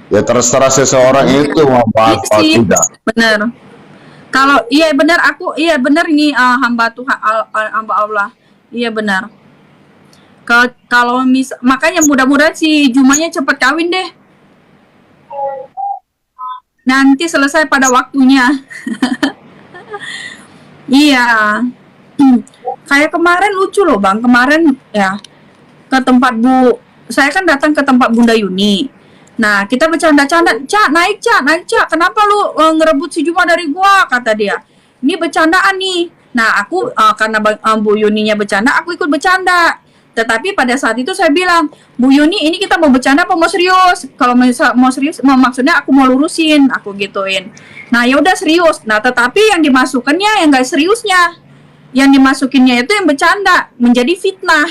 S6: Ya terserah seseorang itu mau apa tidak.
S1: Bener. Kalau iya benar ini hamba Tuhan hamba Allah. Iya benar. Kalau makanya mudah-mudahan si Jumanya cepet kawin deh. Nanti selesai pada waktunya. Iya. Kayak kemarin lucu loh Bang. Kemarin ya ke tempat saya kan datang ke tempat Bunda Yuni. Nah, kita bercanda-canda, Cak, naik, kenapa lu ngerebut si Juma dari gua, kata dia. Ini bercandaan nih. Nah, aku karena Bu Yuninya bercanda, aku ikut bercanda. Tetapi pada saat itu saya bilang, Bu Yuni, ini kita mau bercanda apa mau serius? Kalau mau serius, maksudnya aku mau lurusin, aku gituin. Nah, ya udah serius. Nah, tetapi yang dimasukannya yang enggak seriusnya. Yang dimasukinnya itu yang bercanda, menjadi fitnah.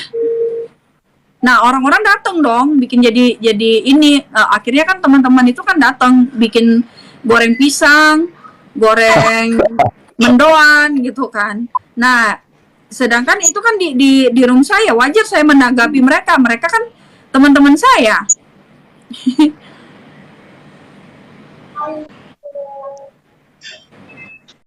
S1: Nah, orang-orang datang dong bikin jadi ini akhirnya kan teman-teman itu kan datang bikin goreng pisang, goreng mendoan gitu kan. Nah, sedangkan itu kan di room saya, wajar saya menanggapi mereka kan teman-teman saya.